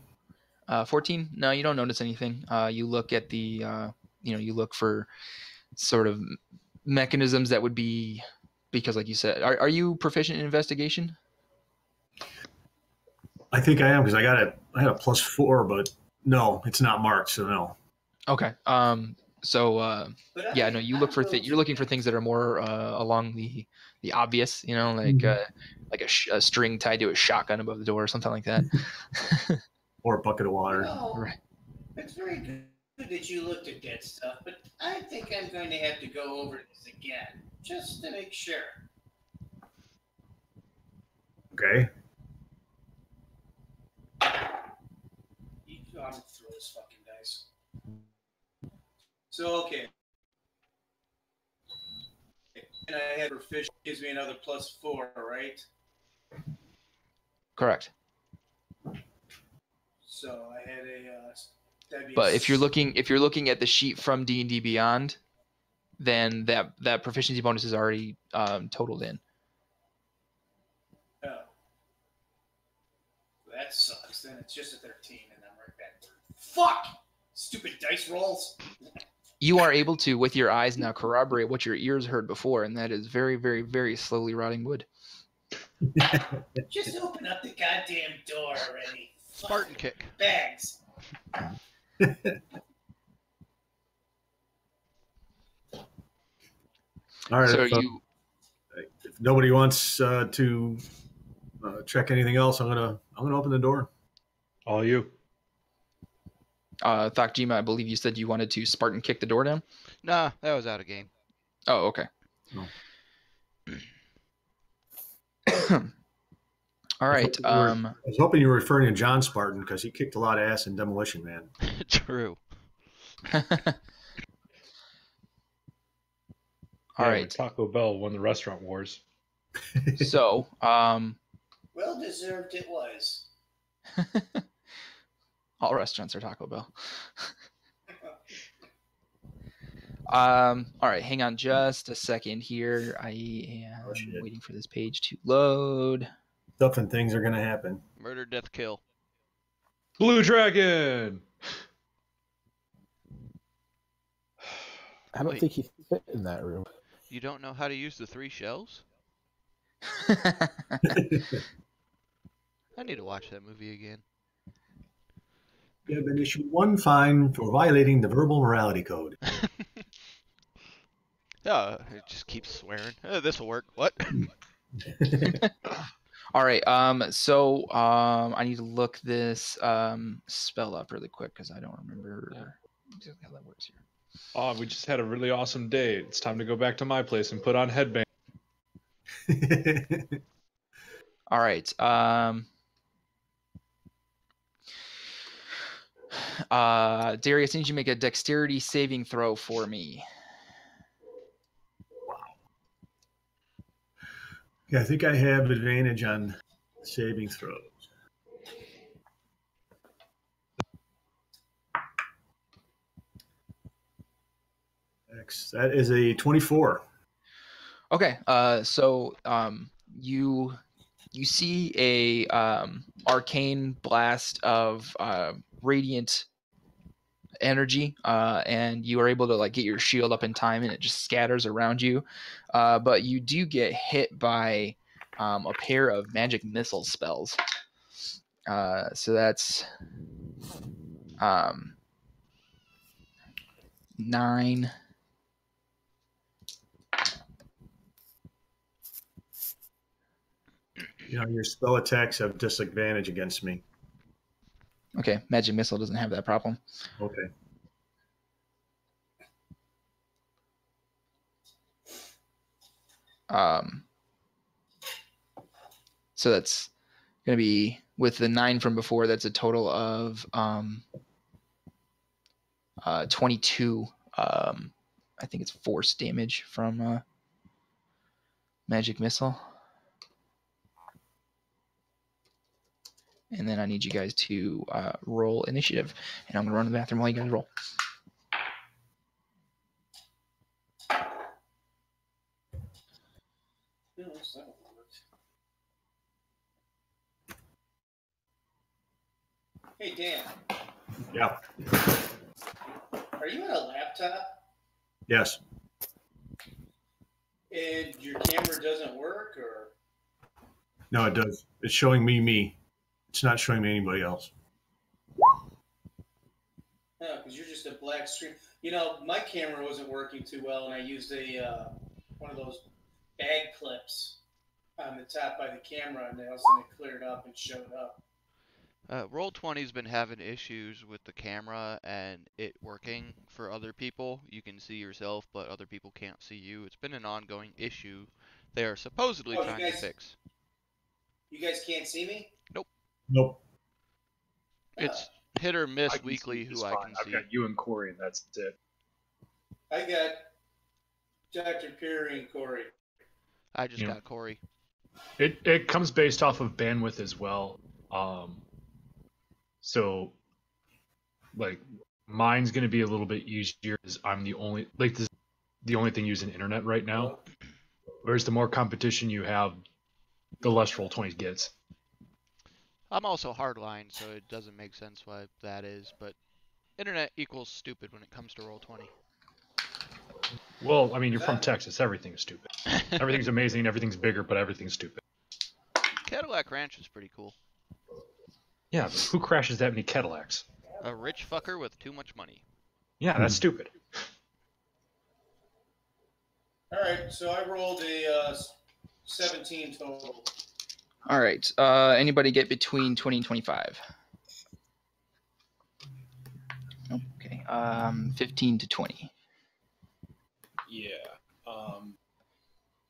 14? No, you don't notice anything. You look at the, you look for sort of mechanisms that would be, because like you said, are you proficient in investigation? I think I am because I had a +4, but no, it's not marked, so no. Okay. So But yeah, no, you look for you're looking for things that are more along the obvious, you know, like a string tied to a shotgun above the door or something like that. Or a bucket of You water. know, Right. it's very good that you looked at that stuff, but I think I'm going to have to go over this again, just to make sure. Okay. I'm going to throw this fucking dice. So, okay. And I had proficiency, gives me another +4, right? Correct. So I had a. That'd be But if you're looking at the sheet from D&D Beyond, then that proficiency bonus is already totaled in. Oh. That sucks. Then it's just a 13, and I'm right back to fuck! Stupid dice rolls. You are able to, with your eyes now, corroborate what your ears heard before, and that is very, very, very slowly rotting wood. Just open up the goddamn door already. Spartan kick. Bags. All right. So if nobody wants to check anything else, I'm gonna open the door. All you. Thakjima, I believe you said you wanted to Spartan kick the door down? Nah, that was out of game. Oh, okay. No. All right. I was hoping you were referring to John Spartan because he kicked a lot of ass in Demolition Man. True. All right. Taco Bell won the restaurant wars. So, Well deserved it was. all restaurants are Taco Bell. All right, hang on just a second here. I am waiting for this page to load. Stuff and things are gonna happen. Murder, death, kill. Blue Dragon. I don't Wait. think he fit in that room. You don't know how to use the 3 shells? I need to watch that movie again. You have been issued 1 fine for violating the verbal morality code. Yeah, it just keeps swearing. This will work. What? All right. So I need to look this spell up really quick because I don't remember exactly how that works here. Oh, we just had a really awesome day. It's time to go back to my place and put on headband. All right. Darius, I need you to make a dexterity saving throw for me. Yeah, I think I have advantage on saving throws. That is a 24. Okay. So you see a arcane blast of radiant energy, and you are able to get your shield up in time, and it just scatters around you. But you do get hit by a pair of magic missile spells. So that's 9. You know, your spell attacks have disadvantage against me. Okay, magic missile doesn't have that problem. Okay. So that's going to be, with the 9 from before, that's a total of 22. I think it's force damage from magic missile. And then I need you guys to roll initiative. And I'm going to run to the bathroom while you guys roll. Hey, Dan. Yeah. Are you on a laptop? Yes. And your camera doesn't work, or? No, it does. It's showing me. It's not showing me anybody else. No, because you're just a black screen. My camera wasn't working too well, and I used one of those bag clips on the top by the camera, and all of a sudden it cleared up and showed up. Roll20's been having issues with the camera and it working for other people. You can see yourself, but other people can't see you. It's been an ongoing issue they are supposedly trying to fix. You guys can't see me? Nope. It's hit or miss weekly who I can see. I've got you and Corey, and that's it. I got Dr. Perry and Corey. I just got Corey. It comes based off of bandwidth as well. So, like, mine's going to be a little bit easier because I'm the only thing using internet right now. Whereas the more competition you have, the less Roll20 gets. I'm also hardline, so it doesn't make sense why that is, but internet equals stupid when it comes to Roll20. Well, I mean, you're from Texas. Everything's stupid. Everything's amazing, everything's bigger, but everything's stupid. Cadillac Ranch is pretty cool. Yeah, but who crashes that many Cadillacs? A rich fucker with too much money. Yeah, that's stupid. All right, so I rolled a 17 total. All right. Anybody get between 20 and 25? Okay. 15 to 20. Yeah.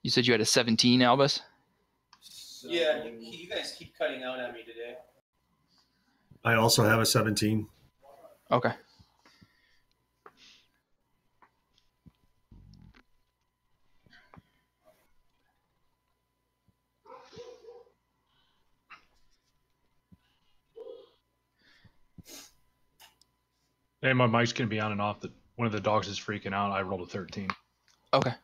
You said you had a 17, Albus? So... Yeah, you guys keep cutting out on me today. I also have a 17. Okay. Hey, my mic's going to be on and off. One of the dogs is freaking out. I rolled a 13. Okay.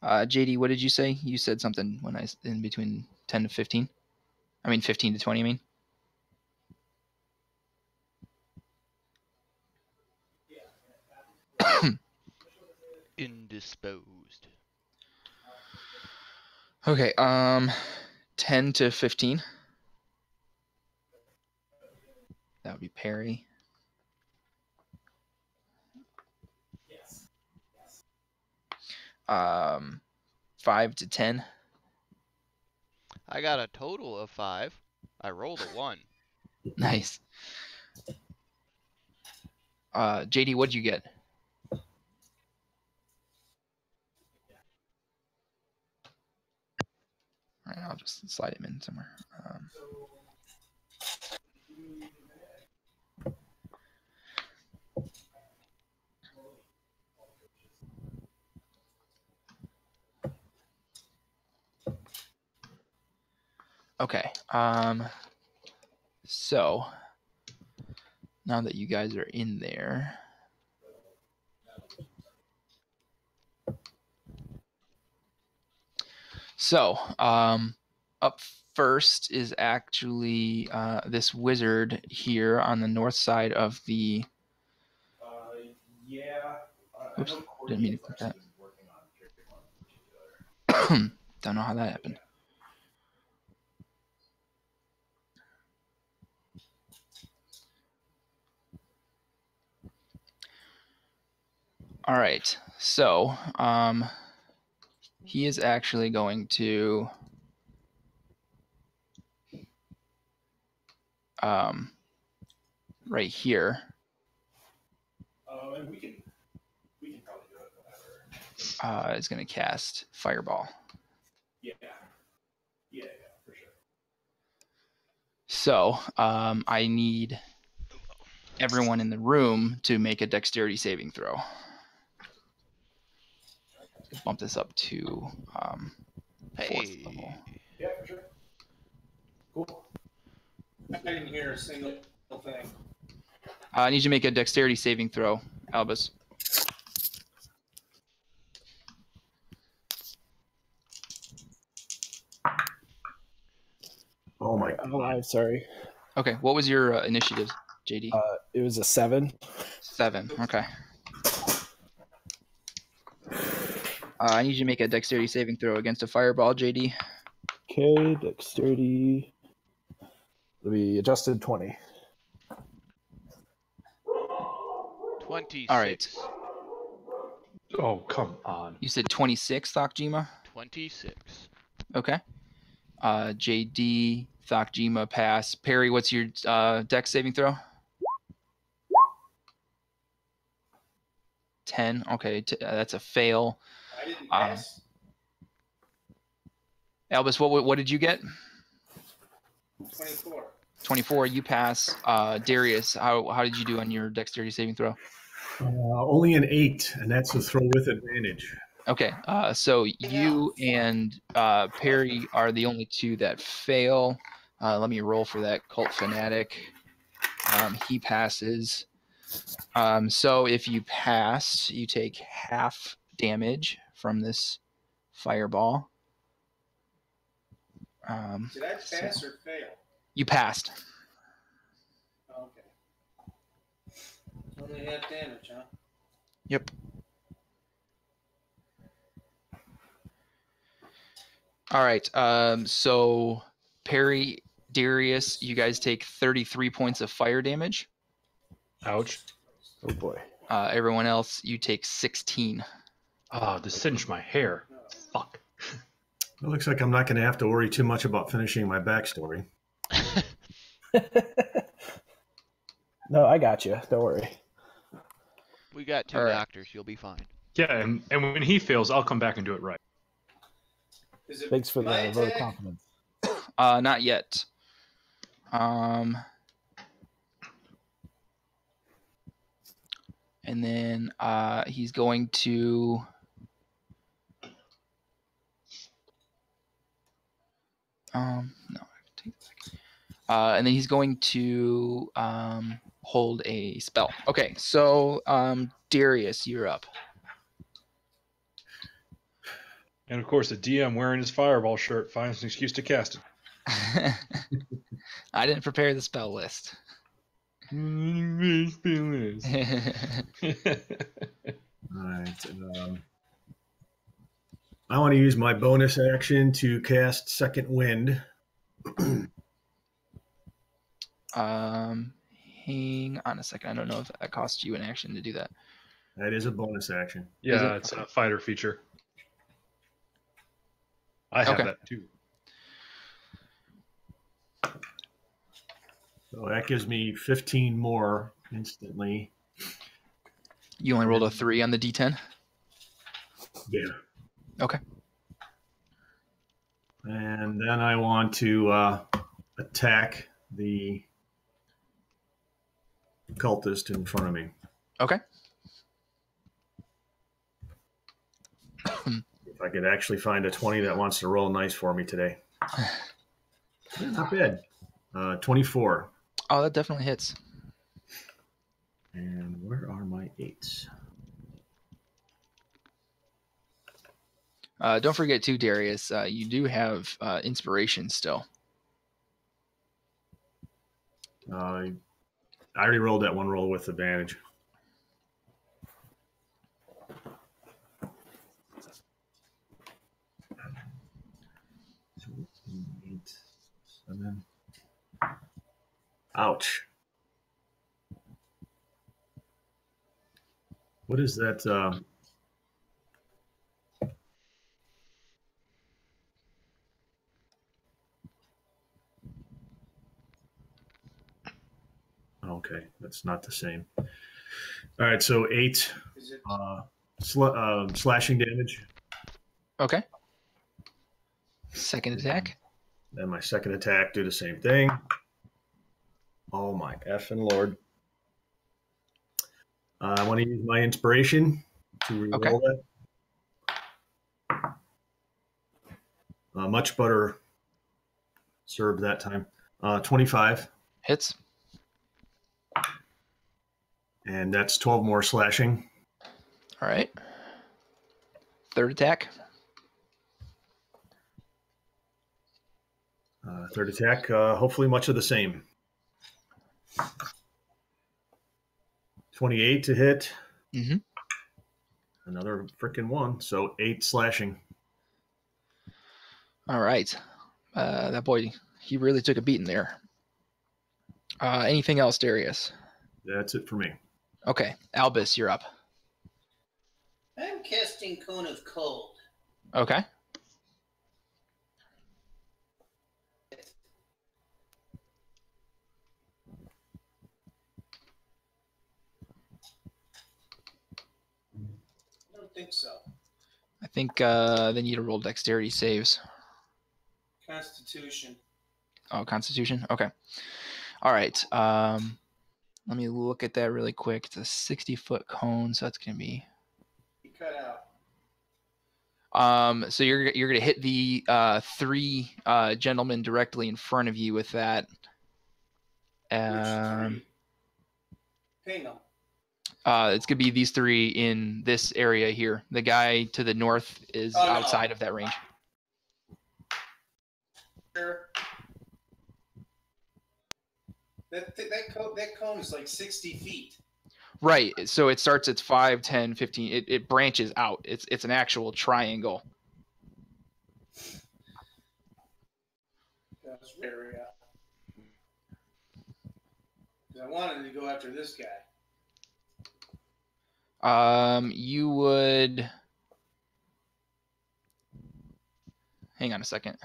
JD, what did you say? You said something when in between 10 to 15? I mean 15 to 20, I mean? Indisposed. Okay, 10 to 15. That would be Perry. Yes. 5 to 10. I got a total of 5. I rolled a 1. Nice. JD, what'd you get? All right, I'll just slide him in somewhere. Okay. So now that you guys are in there, so up first is actually this wizard here on the north side of the. Oops, didn't mean to click that. Don't know how that happened. All right, so he is actually going to right here. And we can probably do it whenever. Is going to cast Fireball. Yeah, for sure. So I need everyone in the room to make a dexterity saving throw. Let's bump this up to 4th level. Yeah, for sure. Cool. I didn't hear a single thing. I need you to make a dexterity saving throw, Albus. Oh my I'm alive, sorry. Okay, what was your initiative, JD? It was a 7. 7, okay. I need you to make a dexterity saving throw against a fireball, JD. Okay, dexterity. It'll be adjusted 20. 26. All right. Oh, come on. You said 26, Thakjima? 26. Okay. JD, Thakjima, pass. Perry, what's your dex saving throw? 10. Okay, that's a fail. I didn't pass. Albus, what did you get? 24. 24. You pass. Darius, how did you do on your dexterity saving throw? Only an 8, and that's a throw with advantage. Okay, so you and Perry are the only two that fail. Let me roll for that cult fanatic. He passes. So if you pass, you take half damage from this fireball. Did I pass or fail? You passed. Okay. Only half damage, huh? Yep. All right. So Perry, Darius, you guys take 33 points of fire damage. Ouch. Oh boy. Everyone else, you take 16. Ah, this singed my hair. Fuck. It looks like I'm not going to have to worry too much about finishing my backstory. No, I got you. Don't worry. We got 2 All right. doctors. You'll be fine. Yeah, and when he fails, I'll come back and do it right. Is it Thanks for my the vote of attack? confidence. Not yet. And then he's going to no, take that back. And then he's going to hold a spell. Okay, so Darius, you're up. And of course, the DM wearing his fireball shirt finds an excuse to cast it. I didn't prepare the spell list. All right. I want to use my bonus action to cast Second Wind. Hang on a second. I don't know if that costs you an action to do that. That is a bonus action. Yeah, it? it's a fighter feature. I have Okay. that too. So that gives me 15 more instantly. You only rolled a 3 on the D10? Yeah. Okay. And then I want to attack the cultist in front of me. Okay. If I could actually find a 20 that wants to roll nice for me today. Yeah, not bad. 24. Oh, that definitely hits. And where are my 8s? Don't forget too, Darius, you do have inspiration still. I already rolled that one roll with advantage. So 8, 7. Ouch. What is that? Okay, that's not the same. All right, so 8 Is it slashing damage. Okay. Second attack. Then my second attack, do the same thing. Oh my effing lord. I want to use my inspiration to reroll that. Much better served that time. 25. Hits. And that's 12 more slashing. All right. Third attack. Third attack, hopefully much of the same. 28 to hit. Mm-hmm. Another freaking 1. So 8 slashing. All right. That boy, he really took a beating there. Anything else, Darius? That's it for me. Okay, Albus, you're up. I'm casting Cone of Cold. Okay. I don't think so. I think they need to roll dexterity saves. Constitution. Oh, Constitution? Okay. All right. Let me look at that really quick. It's a 60-foot cone, so that's going to be... You cut out. So you're gonna hit the 3 gentlemen directly in front of you with that. Which 3? Ping them. It's gonna be these 3 in this area here. The guy to the north is outside of that range. Sure. That cone is like 60 feet. Right. So it starts at 5, 10, 15. It branches out. It's an actual triangle. That's area. I wanted to go after this guy. You would... Hang on a second.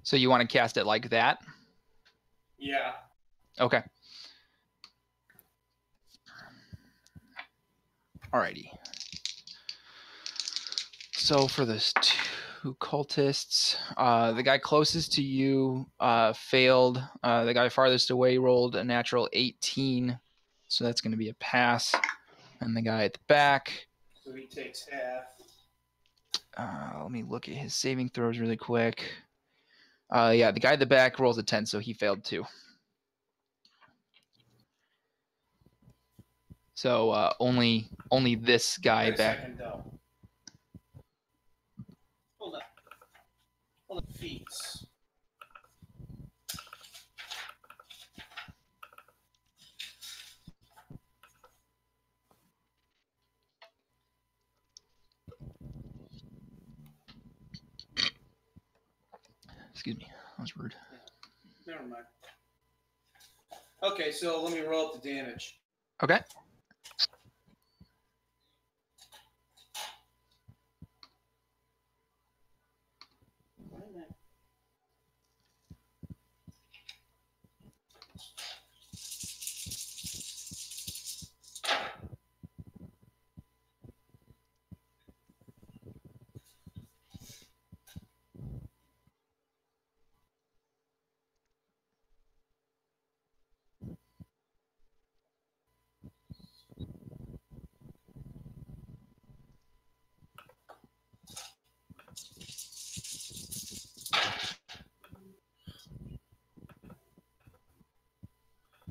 So you want to cast it like that? Yeah. Okay. Alrighty. So for the 2 cultists, the guy closest to you failed. The guy farthest away rolled a natural 18, so that's going to be a pass. And the guy at the back... So he takes half. let me look at his saving throws really quick. Yeah, the guy at the back rolls a 10, so he failed too. So only this guy Wait a back. second, though. Hold on. Feats. Excuse me, that was rude. Yeah. Never mind. Okay, so let me roll up the damage. Okay.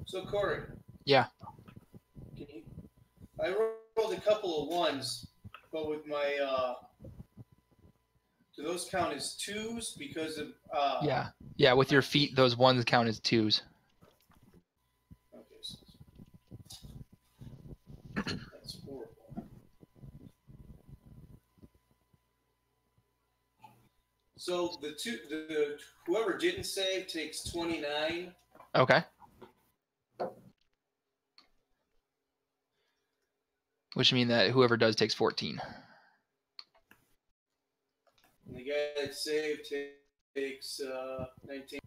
So Corey. Yeah. I rolled a couple of 1s, but with my do those count as 2s because of Yeah, with your feet, those 1s count as 2s. Okay, so that's horrible. So the whoever didn't save takes 29. Okay. Which means that whoever does takes 14. And the guy that saved takes 19.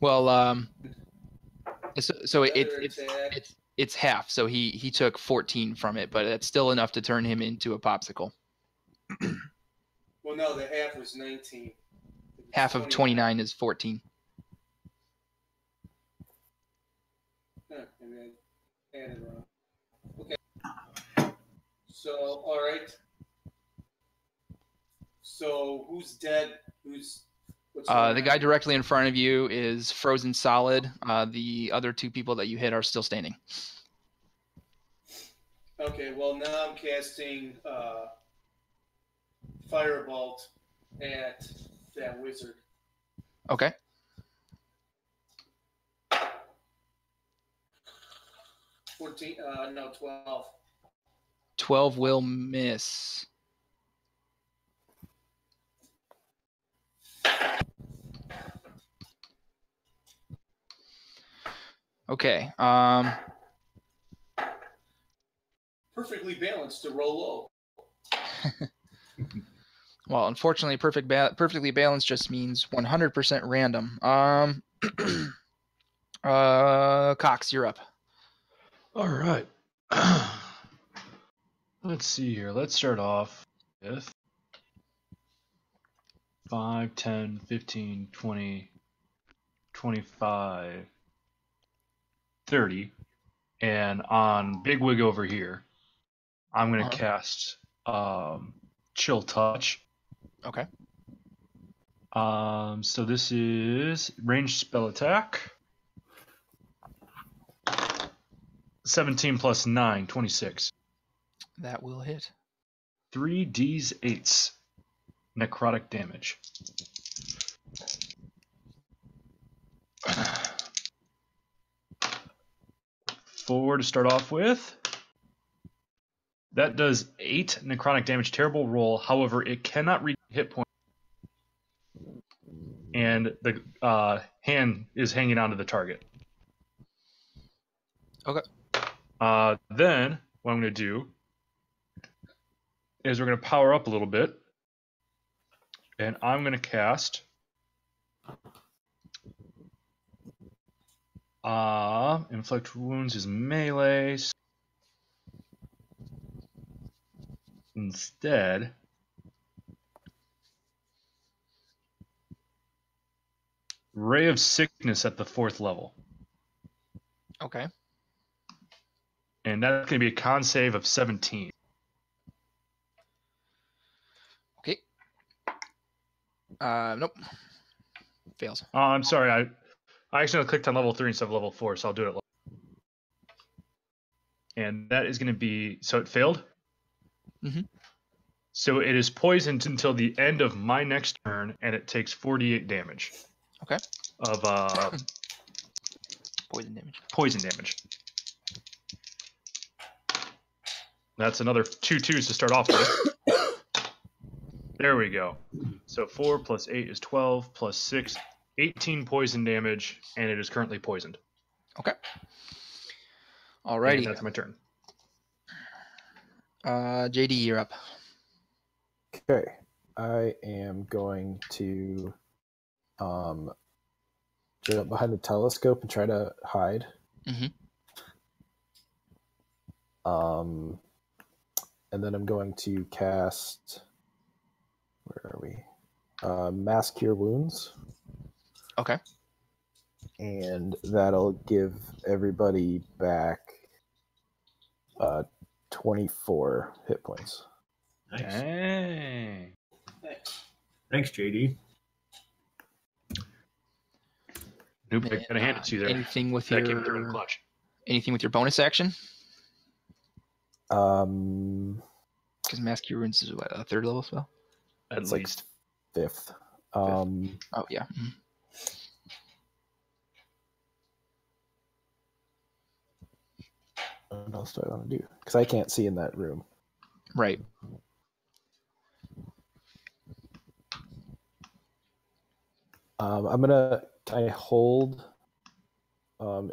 Well, so it's half. So he took 14 from it, but it's still enough to turn him into a popsicle. Well, no, the half was 19. Half of 29 is 14. Huh, and then added on. Okay. So, all right. So who's dead? Who's The guy directly in front of you is frozen solid. The other two people that you hit are still standing. Okay, well now I'm casting Firebolt at that wizard. Okay. No, 12. 12 will miss. Okay. Perfectly balanced to roll low. Well, unfortunately, perfectly balanced just means 100% random. Cox, you're up. All right. Let's see here. Let's start off with 5, 10, 15, 20, 25, 30. And on Big Wig over here, I'm going to cast Chill Touch. Okay. So this is ranged spell attack. 17 plus 9, 26. That will hit. 3d8s necrotic damage. Four to start off with. That does 8 necrotic damage. Terrible roll. However, it cannot reach hit point. And the hand is hanging onto the target. Okay. Then, what I'm going to do is we're going to power up a little bit. And I'm going to cast Inflict Wounds is melee. Instead, Ray of Sickness at the 4th level. Okay. And that's going to be a con save of 17. Okay. Nope. Fails. I'm sorry. I accidentally clicked on level 3 instead of level 4, so I'll do it. And that is going to be... So it failed? Mm-hmm. So it is poisoned until the end of my next turn, and it takes 48 damage. Okay. Of poison damage. Poison damage. That's another 2 2s to start off with. There we go. So 4 plus 8 is 12, plus 6, 18 poison damage, and it is currently poisoned. Okay. Alrighty. And that's my turn. JD, you're up. Okay. I am going to jump behind the telescope and try to hide. Mm-hmm. And then I'm going to cast... Where are we? Mass Cure Wounds. Okay. And that'll give everybody back 24 hit points. Nice. Dang. Thanks, JD. Nope, I gotta hand it to you there. Anything with That came through in your clutch. anything with your bonus action? Because Um, Mass Cure Wounds is what, a 3rd level spell? At it's like least. 5th. Oh yeah. Mm-hmm. What else do I want to do? Because I can't see in that room. Right. I'm gonna. Can I hold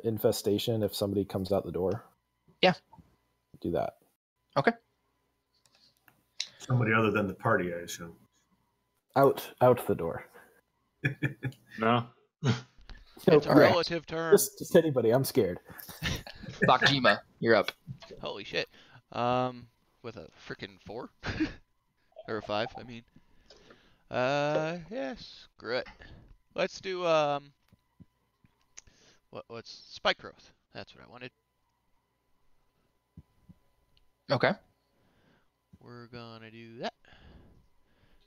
infestation if somebody comes out the door? Yeah. Do that. Okay. Somebody other than the party, I assume. Out the door. No? It's a no. relative term. Just anybody. I'm scared. Bakjima, you're up. Holy shit. With a freaking 4? Or a 5, I mean. Yeah, screw it. Let's do, what's Spike Growth? That's what I wanted. Okay. We're gonna do that.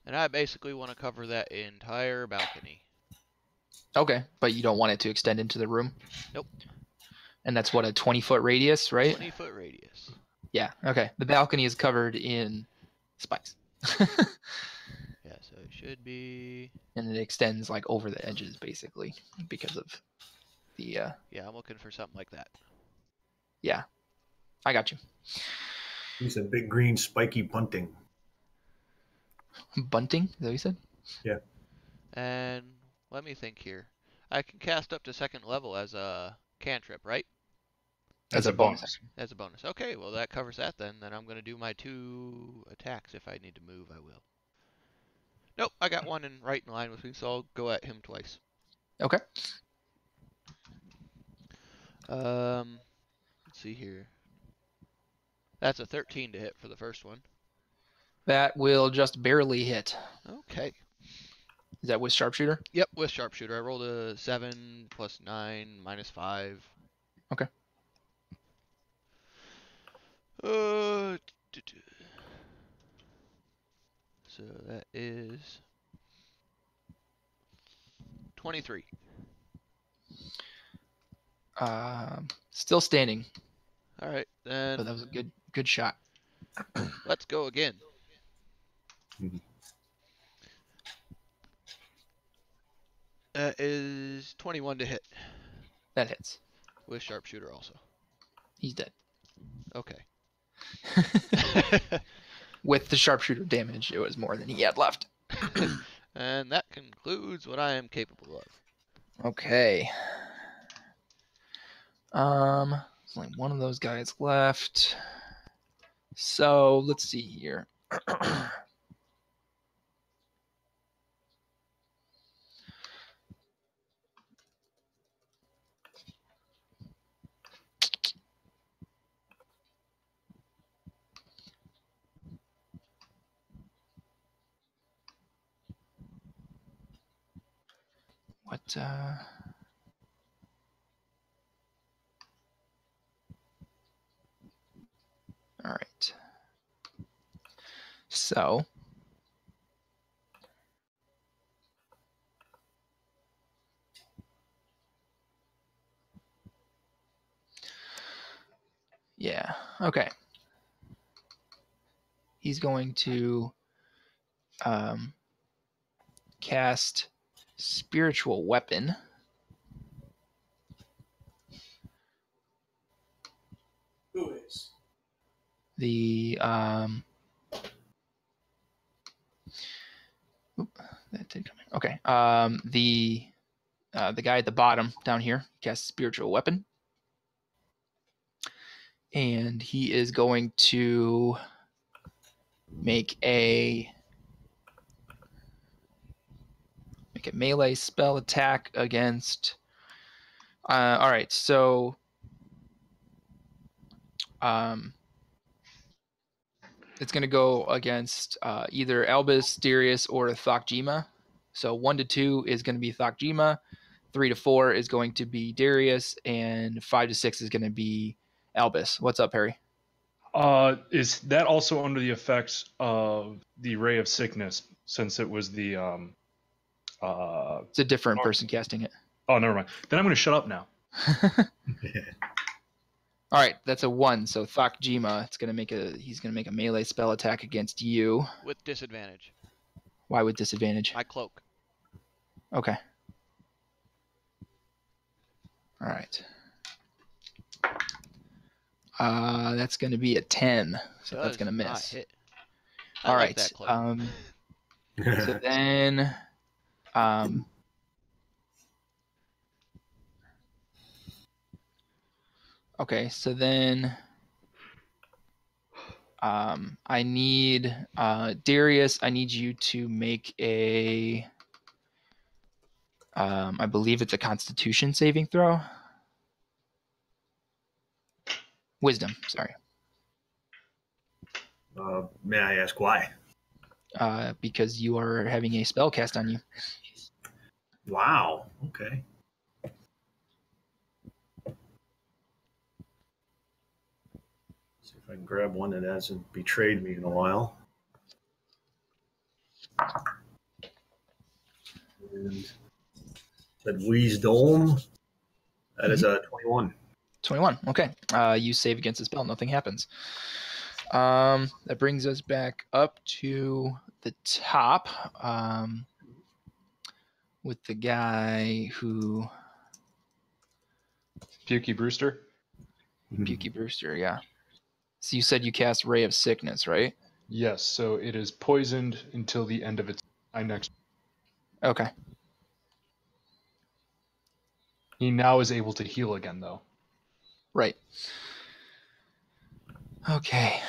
And I basically want to cover that entire balcony. Okay, but you don't want it to extend into the room? Nope. And that's what, a 20-foot radius, right? 20-foot radius. Yeah, okay. The balcony is covered in spikes. Yeah, so it should be... And it extends like over the edges, basically, because of the... Yeah, I'm looking for something like that. Yeah, I got you. He's a big green spiky bunting. Bunting, is that what you said? Yeah. And let me think here. I can cast up to second level as a cantrip, right? As a bonus. As a bonus. Okay, well that covers that then. Then I'm going to do my 2 attacks. If I need to move, I will. Nope, I got one right in line with me, so I'll go at him twice. Okay. Let's see here. That's a 13 to hit for the first one. That will just barely hit. Okay. Is that with sharpshooter? Yep, with sharpshooter. I rolled a 7 plus 9 minus 5. Okay. So that is 23. Still standing, All right, but then that was a good shot. let's go again. Mhm. That is 21 to hit That hits. with sharpshooter also. He's dead. Okay. With the sharpshooter damage, it was more than he had left. And that concludes what I am capable of. Okay. There's only one of those guys left. So let's see here. What, all right. So, yeah, okay. He's going to cast Spiritual Weapon. Who is? The that did come in. Okay. The guy at the bottom down here casts Spiritual Weapon. And he is going to make a melee spell attack against all right, so it's going to go against either Albus, Darius, or Thokjima. So 1 to 2 is going to be Thokjima, 3 to 4 is going to be Darius, and 5 to 6 is going to be Albus. What's up, Harry? Is that also under the effects of the Ray of Sickness, since it was the It's a different person casting it. Oh, never mind. Then I'm going to shut up now. All right, that's a 1. So Thokjima, he's gonna make a melee spell attack against you. With disadvantage. Why with disadvantage? My cloak. Okay. All right. That's gonna be a 10. So that's gonna Does not miss. hit. All like right. that cloak. So then, okay. So then, I need Darius. I need you to make a. I believe it's a Constitution saving throw. Wisdom. Sorry. May I ask why? Because you are having a spell cast on you. Wow. Okay. See if I can grab one that hasn't betrayed me in a while. And Said Wheeze Dome. That is a 21. 21. Okay. You save against the spell. Nothing happens. That brings us back up to the top with the guy who... Pukey Brewster. Pukey Brewster, yeah. So you said you cast Ray of Sickness, right? Yes, so it is poisoned until the end of its time next. Okay. He now is able to heal again, though. Right. Okay.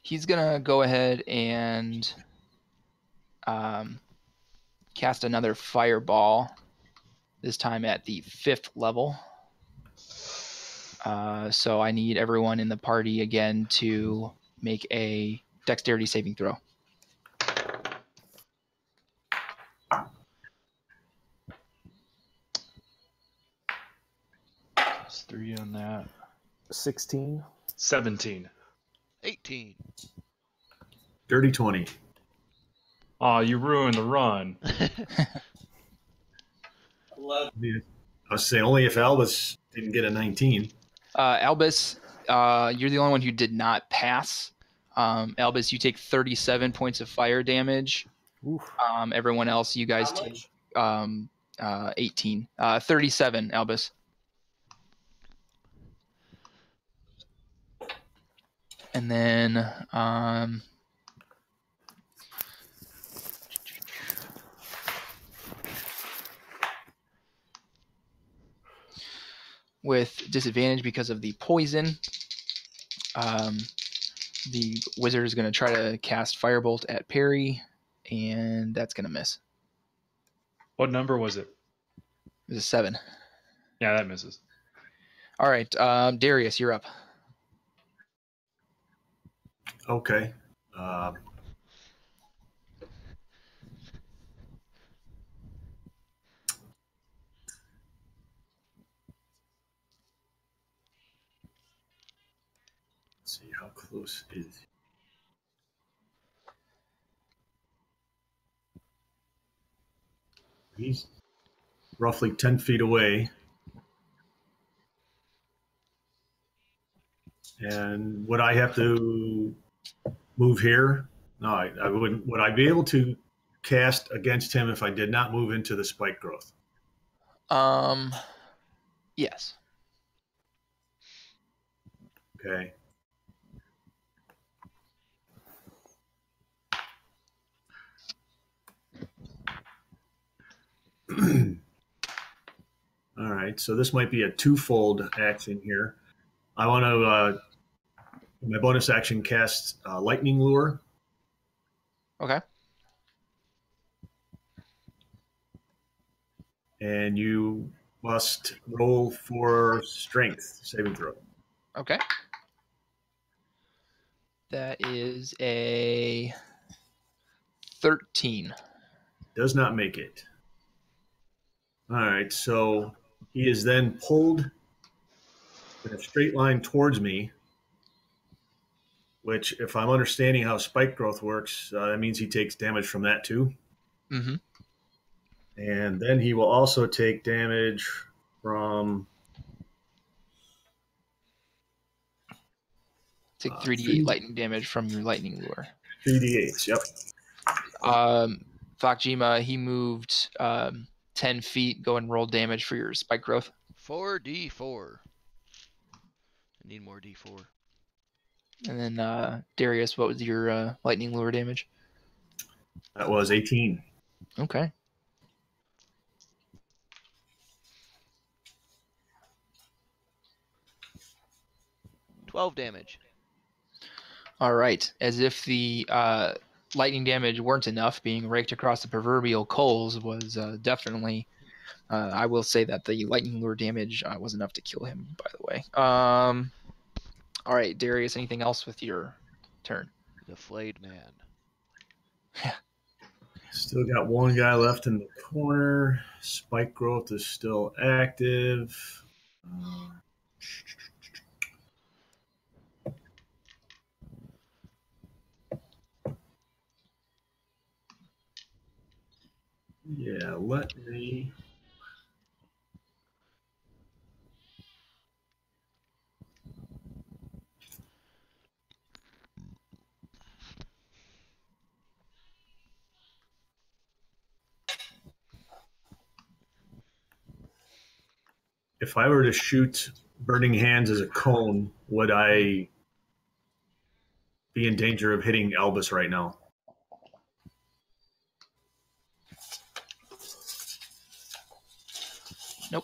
He's gonna go ahead and cast another fireball, this time at the 5th level. So I need everyone in the party again to make a dexterity saving throw. Plus 3 on that. 16. 17. 18. Dirty 20. Aw, you ruined the run. Love I was saying only if Albus didn't get a 19. Albus, you're the only one who did not pass. Albus, you take 37 points of fire damage. Oof. Everyone else, you guys how take much? 18. 37, Albus. And then with disadvantage because of the poison, the wizard is going to try to cast Firebolt at Perry, and that's going to miss. What number was it? It was a 7. Yeah, that misses. All right, Darius, you're up. Okay. Let's see, how close is he? He's roughly 10 feet away. And would I have to move here? No, I wouldn't. Would I be able to cast against him if I did not move into the spike growth? Yes. Okay. All right, so this might be a twofold action here. I want to, my bonus action, cast Lightning Lure. Okay. And you must roll for strength saving throw. Okay. That is a 13. Does not make it. All right, so he is then pulled in a straight line towards me, which, if I'm understanding how spike growth works, that means he takes damage from that too. Mm-hmm. And then he will also take damage from... Take 3d8 lightning damage from your lightning lure. 3d8s, yep. Fakjima, he moved 10 feet. Go and roll damage for your spike growth. 4d4. I need more d4. And then Darius, what was your lightning lure damage? That was 18. Okay. $12 damage. All right. As if the lightning damage weren't enough, being raked across the proverbial coals was definitely... I will say that the lightning lure damage was enough to kill him, by the way. All right, Darius, anything else with your turn? The flayed man. Still got one guy left in the corner. Spike growth is still active. let me. If I were to shoot Burning Hands as a cone, would I be in danger of hitting Albus right now? Nope.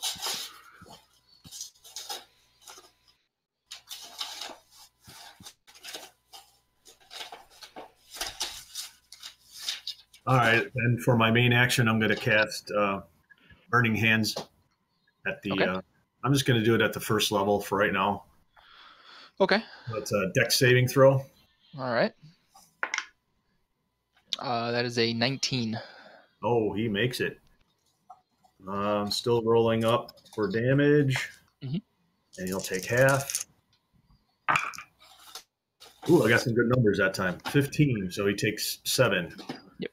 All right, and for my main action, I'm going to cast Burning Hands at the. Okay. I'm just going to do it at the first level for right now. Okay. It's a Dex saving throw. All right. That is a 19. Oh, he makes it. Still rolling up for damage, Mhm. and he'll take half. Ooh, I got some good numbers that time. 15, so he takes 7. Yep.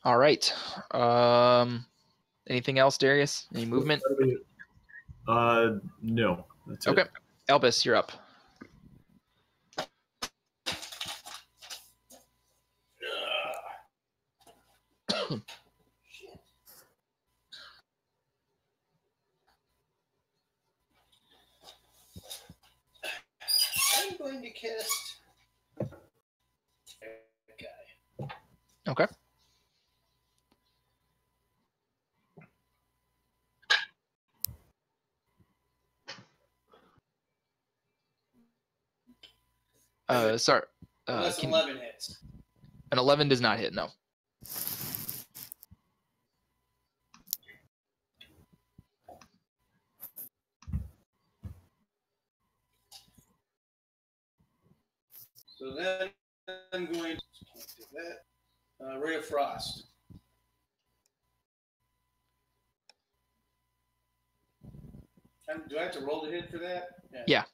All right. Anything else, Darius? Any movement? No. That's it. Okay. Albus, you're up. I'm going to cast that guy. Okay. Sorry. Unless 11 hits. An 11 does not hit, no. So then I'm going to do that. Ray of Frost. Do I have to roll to hit for that? Yeah.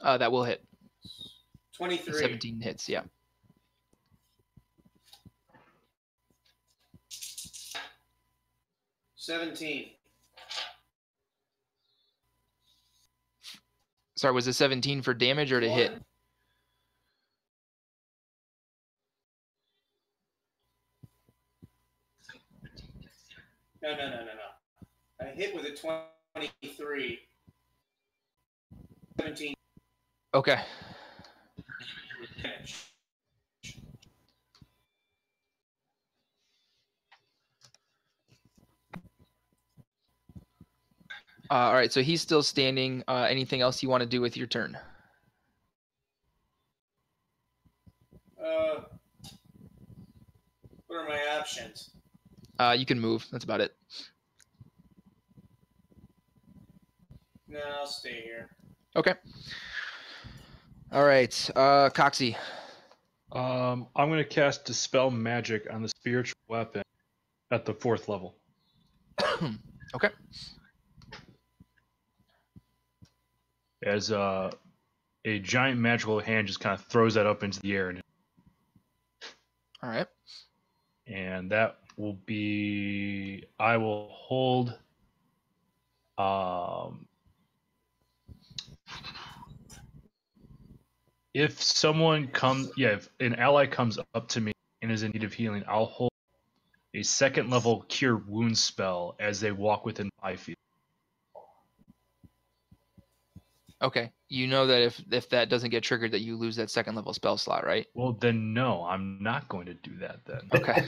That will hit. 23. 17 hits, yeah. $17. Sorry, was it 17 for damage or to hit? No. I hit with a 23. 17 Okay. damage. All right, so he's still standing. Anything else you want to do with your turn? What are my options? You can move. That's about it. No, I'll stay here. Okay. All right, Coxie. I'm going to cast Dispel Magic on the spiritual weapon at the 4th level. Okay. As a giant magical hand just kind of throws that up into the air. All right. And that will be, I will hold if someone comes, if an ally comes up to me and is in need of healing, I'll hold a 2nd level Cure Wounds spell as they walk within 5 feet. Okay. You know that if that doesn't get triggered, that you lose that 2nd level spell slot, right? Well, then no, I'm not going to do that then. Okay.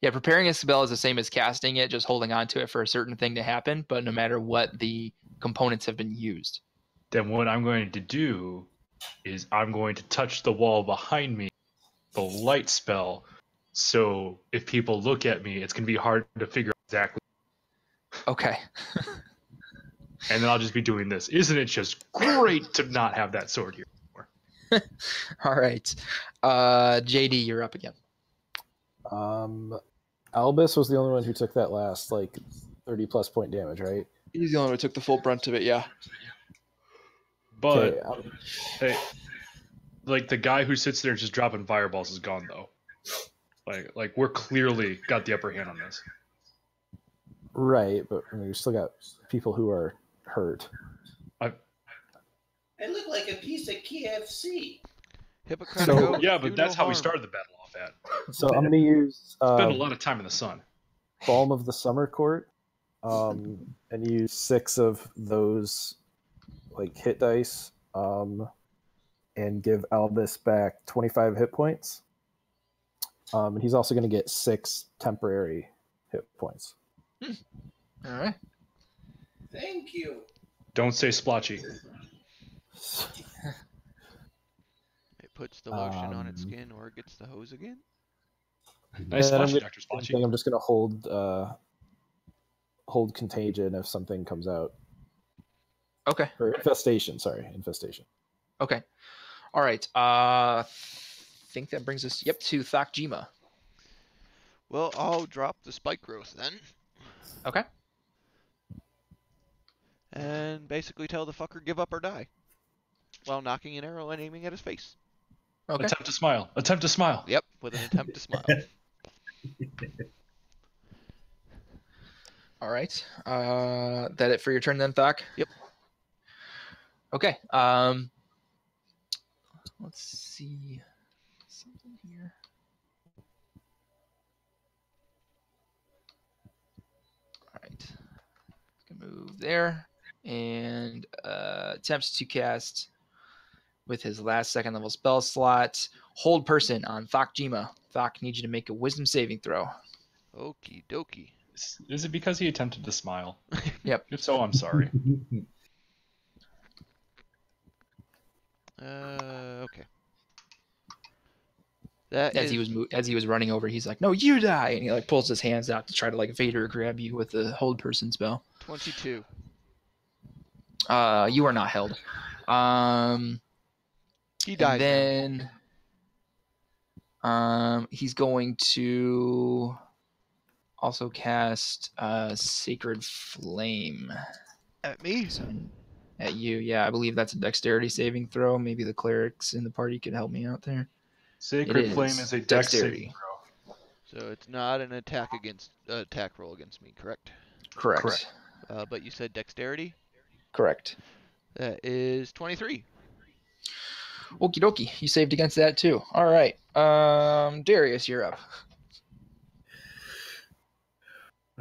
Yeah, preparing a spell is the same as casting it, just holding on to it for a certain thing to happen, but no matter what the components have been used. Then what I'm going to do is I'm going to touch the wall behind me, the light spell, so if people look at me, it's going to be hard to figure out exactly. Okay. And then I'll just be doing this. Isn't it just great to not have that sword here anymore? All right. JD, you're up again. Albus was the only one who took that last 30+ point damage, right? He's the only one who took the full brunt of it. Yeah. But Okay, hey, like the guy who sits there just dropping fireballs is gone though. Like we're clearly got the upper hand on this. right, but I mean, we still got people who are hurt. It looked like a piece of KFC. Hippocratic So- oath, Yeah, do but that's no how we harm. started the battle off at. So I'm going to use Spend a lot of time in the sun. Balm of the Summer Court, and use 6 of those hit dice, and give Albus back 25 hit points. And he's also going to get 6 temporary hit points. All right. Thank you. Don't say splotchy. It puts the lotion on its Um, skin or it gets the hose again. Nice And I'm splotchy, gonna- Dr. I Splotchy. think I'm just going to hold contagion if something comes out. Okay. Or infestation, sorry. Infestation. Okay. All right. Think that brings us, to Thakjima. Well, I'll drop the spike growth then. Okay. And basically tell the fucker give up or die. While knocking an arrow and aiming at his face. Okay. Attempt to smile. Attempt to smile. Yep, with an attempt to smile. All right. That it for your turn then, Thak? Yep. Okay. Let's see something here. All right. Gonna move there and attempts to cast with his last second level spell slot. Hold person on Thakjima. Thak needs you to make a wisdom saving throw. Okie dokie. Is it because he attempted to smile? Yep. If so, I'm sorry. Okay. That As is he was running over, he's like, "No, you die!" And he pulls his hands out to try to Vader grab you with the hold person spell. 22. You are not held. He dies. And then he's going to also cast Sacred Flame At me? at you. Yeah, I believe that's a dexterity saving throw. Maybe the clerics in the party could help me out there. Sacred It Flame is is a dex dexterity. saving throw. So it's not an attack roll against me, correct? Correct. But you said dexterity? Correct. That is 23. Okie dokie. You saved against that too. All right. Darius, you're up.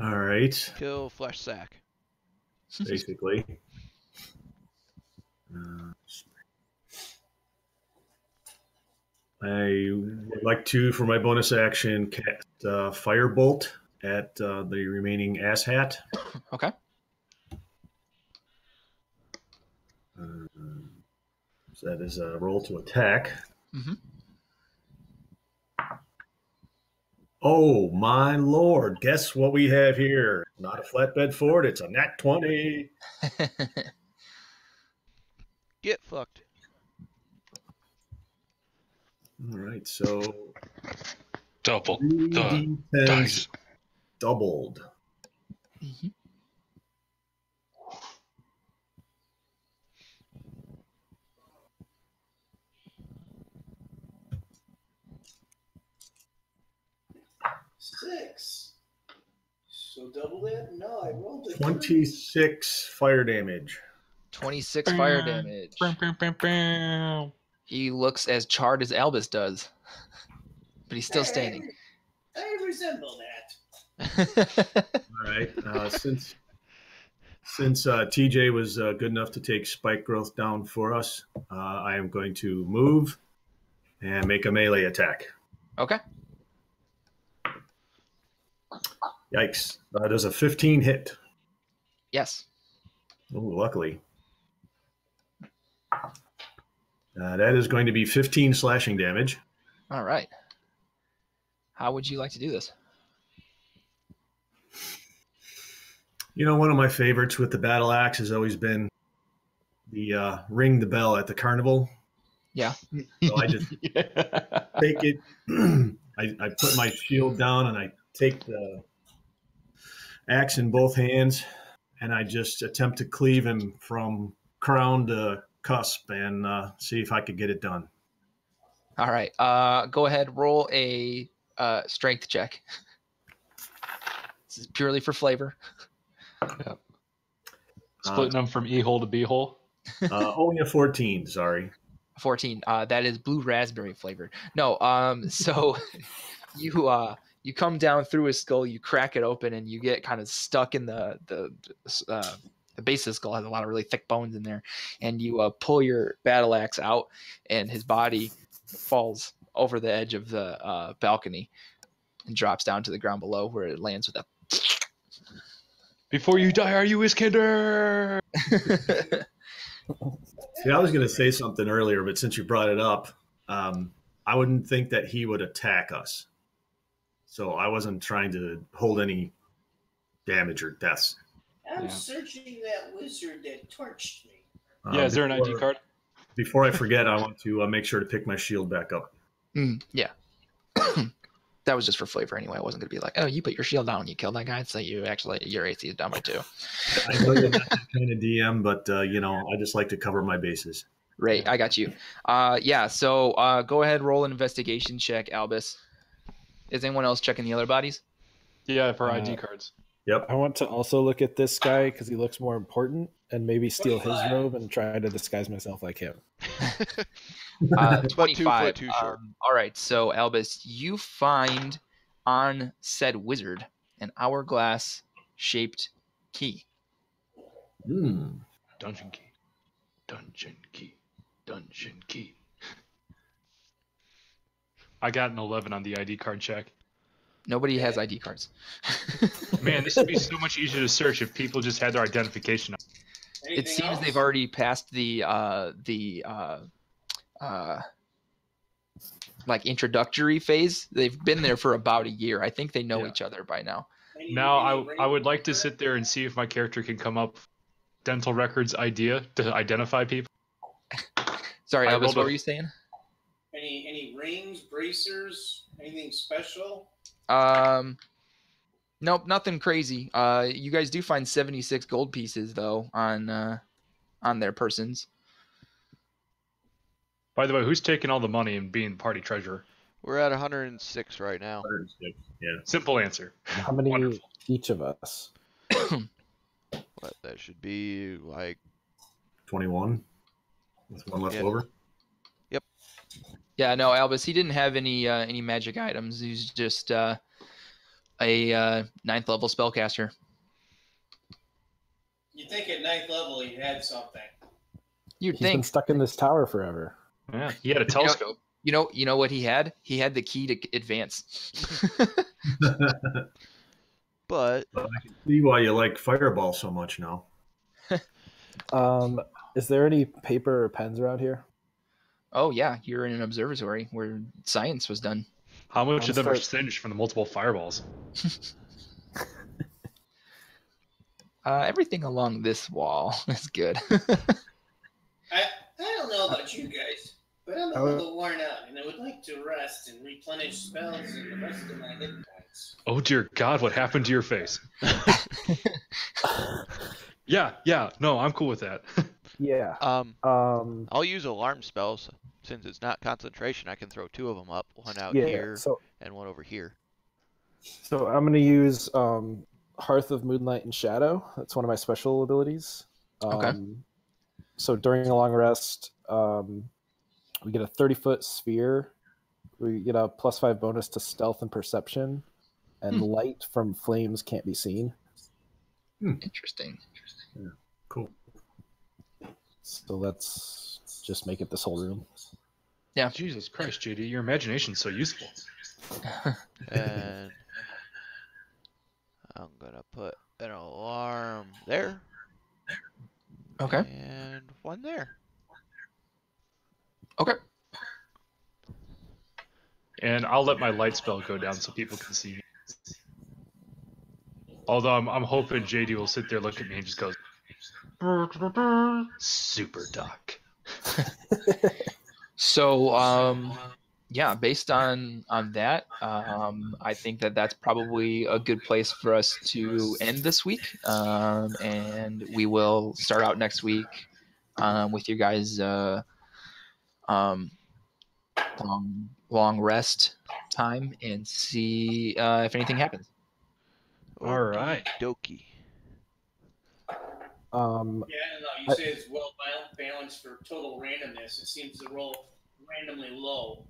All right. Kill Flesh Sack. Basically. I would like to, for my bonus action, cast Firebolt at the remaining asshat. Okay. So that is a roll to attack. Mm-hmm. Oh, my lord. Guess what we have here? Not a flatbed Ford. It's a nat 20. Get fucked. All right, so Double 3 the D10s dice. doubled. Mhm. Six. So double that? No, I rolled a 26 fire damage. 26 fire damage. He looks as charred as Albus does, but he's still standing. I resemble that. All right. Since TJ was good enough to take spike growth down for us, I am going to move and make a melee attack. Okay. Yikes. Does a 15 hit? Yes. Oh, luckily. That is going to be 15 slashing damage. All right. How would you like to do this? You know, one of my favorites with the battle axe has always been the ring the bell at the carnival. Yeah. So I just take it. I put my shield down and I take the axe in both hands and I just attempt to cleave him from crown to cusp and see if I could get it done. All right. Go ahead. Roll a strength check. This is purely for flavor. Yep. Splitting them from E-hole to B-hole. Only a 14, sorry. 14. That is blue raspberry flavored. No. So you come down through his skull, you crack it open, and you get kind of stuck in the base of the skull has a lot of really thick bones in there, and you pull your battle axe out, and his body falls over the edge of the balcony and drops down to the ground below, where it lands with a. Before you die, are you Iskander? See, I was going to say something earlier, but since you brought it up, I wouldn't think that he would attack us. So I wasn't trying to hold any damage or deaths. I'm searching that wizard that torched me. Yeah, is there an ID card? Before I forget, I want to make sure to pick my shield back up. Yeah. That was just for flavor anyway. I wasn't going to be like, oh, you put your shield down and you killed that guy, so your AC is down by 2. I know you're not that kind of DM, but, I just like to cover my bases. Right, I got you. So go ahead, roll an investigation check, Albus. Is anyone else checking the other bodies? Yeah, for ID cards. Yep. I want to also look at this guy because he looks more important and maybe steal his robe and try to disguise myself like him. 25. 2 foot too short. All right, so Albus, you find on said wizard an hourglass-shaped key. Dungeon key. Dungeon key. Dungeon key. I got an 11 on the ID card check. Nobody has ID cards. Man, this would be so much easier to search if people just had their identification. It seems they've already passed the introductory phase. They've been there for about a year. I think they know each other by now. Now, I would like to sit there and see if my character can come up with dental records idea to identify people. Sorry, Elvis, what were you saying? Any rings, bracers, anything special? Nope, nothing crazy. You guys do find 76 gold pieces though on their persons. By the way, who's taking all the money and being party treasurer? We're at 106 right now. 106, yeah. Simple answer. How many Wonderful. each of us? What, that should be like 21 with one left over. Yep. Yeah, no, Albus, he didn't have any magic items. He's just a 9th level spellcaster. You'd think at 9th level he had something. You'd He's been think. stuck in this tower forever. Yeah, he had a telescope. You know what he had? He had the key to advance. But I can see why you like Fireball so much now. Is there any paper or pens around here? Oh yeah, you're in an observatory where science was done. How much of them are start- singed from the multiple fireballs? Everything along this wall is good. I don't know about you guys, but I'm a little worn out, and I would like to rest and replenish spells and the rest of my hit points. Oh dear God, what happened to your face? Yeah, no, I'm cool with that. Yeah. I'll use alarm spells. Since it's not concentration, I can throw 2 of them up, one out here and one over here. So I'm going to use Hearth of Moonlight and Shadow. That's one of my special abilities. Okay. So during a long rest, we get a 30-foot sphere. We get a +5 bonus to stealth and perception, and light from flames can't be seen. Interesting. Yeah. Cool. So let's just make it this whole room. Yeah. Jesus Christ, JD, your imagination's so useful. And I'm gonna put an alarm there. Okay. And one there. Okay. And I'll let my light spell go down so people can see me. Although I'm hoping JD will sit there, look at me, and just goes, Super Duck. So, yeah, based on that, I think that that's probably a good place for us to end this week, and we will start out next week with you guys um, long rest time and see if anything happens. All right. Dokie. Yeah, no, you say it's well balanced for total randomness. It seems to roll randomly low.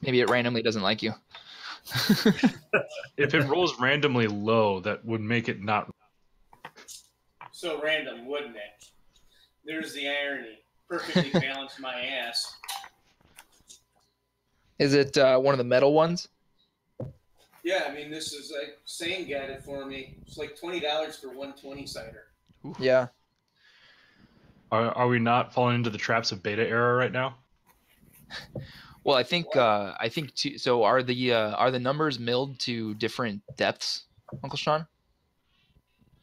Maybe it randomly doesn't like you. If it rolls randomly low, that would make it not. So random, wouldn't it? There's the irony. Perfectly balanced my ass. Is it one of the metal ones? Yeah, I mean, this is like Sane got it for me. It's like $20 for 120 cider. Yeah. Are we not falling into the traps of beta era right now? Well, I think too, so. Are the numbers milled to different depths, Uncle Sean?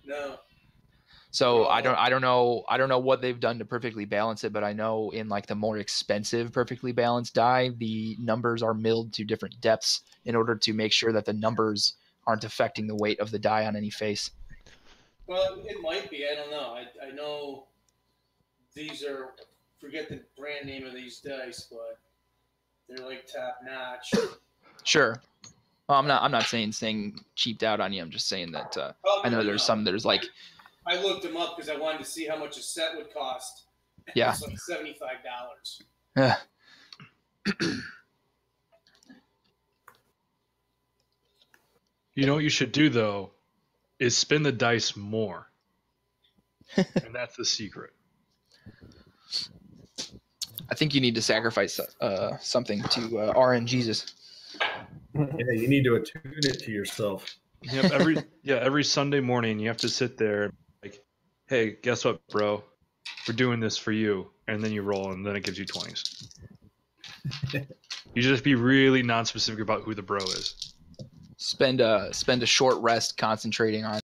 No. So I don't know what they've done to perfectly balance it, but I know in like the more expensive perfectly balanced die, the numbers are milled to different depths in order to make sure that the numbers aren't affecting the weight of the die on any face. Well, it might be. I don't know. I know these are, forget the brand name of these dice, but they're like top notch. Sure. Well, I'm not saying cheaped out on you. I'm just saying that I know there's some. There's like I looked them up because I wanted to see how much a set would cost. Yeah. It's like $75. Yeah. You know what you should do though, is spin the dice more, and that's the secret. I think you need to sacrifice something to RNGesus. Yeah, you need to attune it to yourself. Yep. Every Sunday morning you have to sit there like, hey, guess what, bro? We're doing this for you, and then you roll, and then it gives you 20s. You just be really non-specific about who the bro is. Spend a short rest concentrating on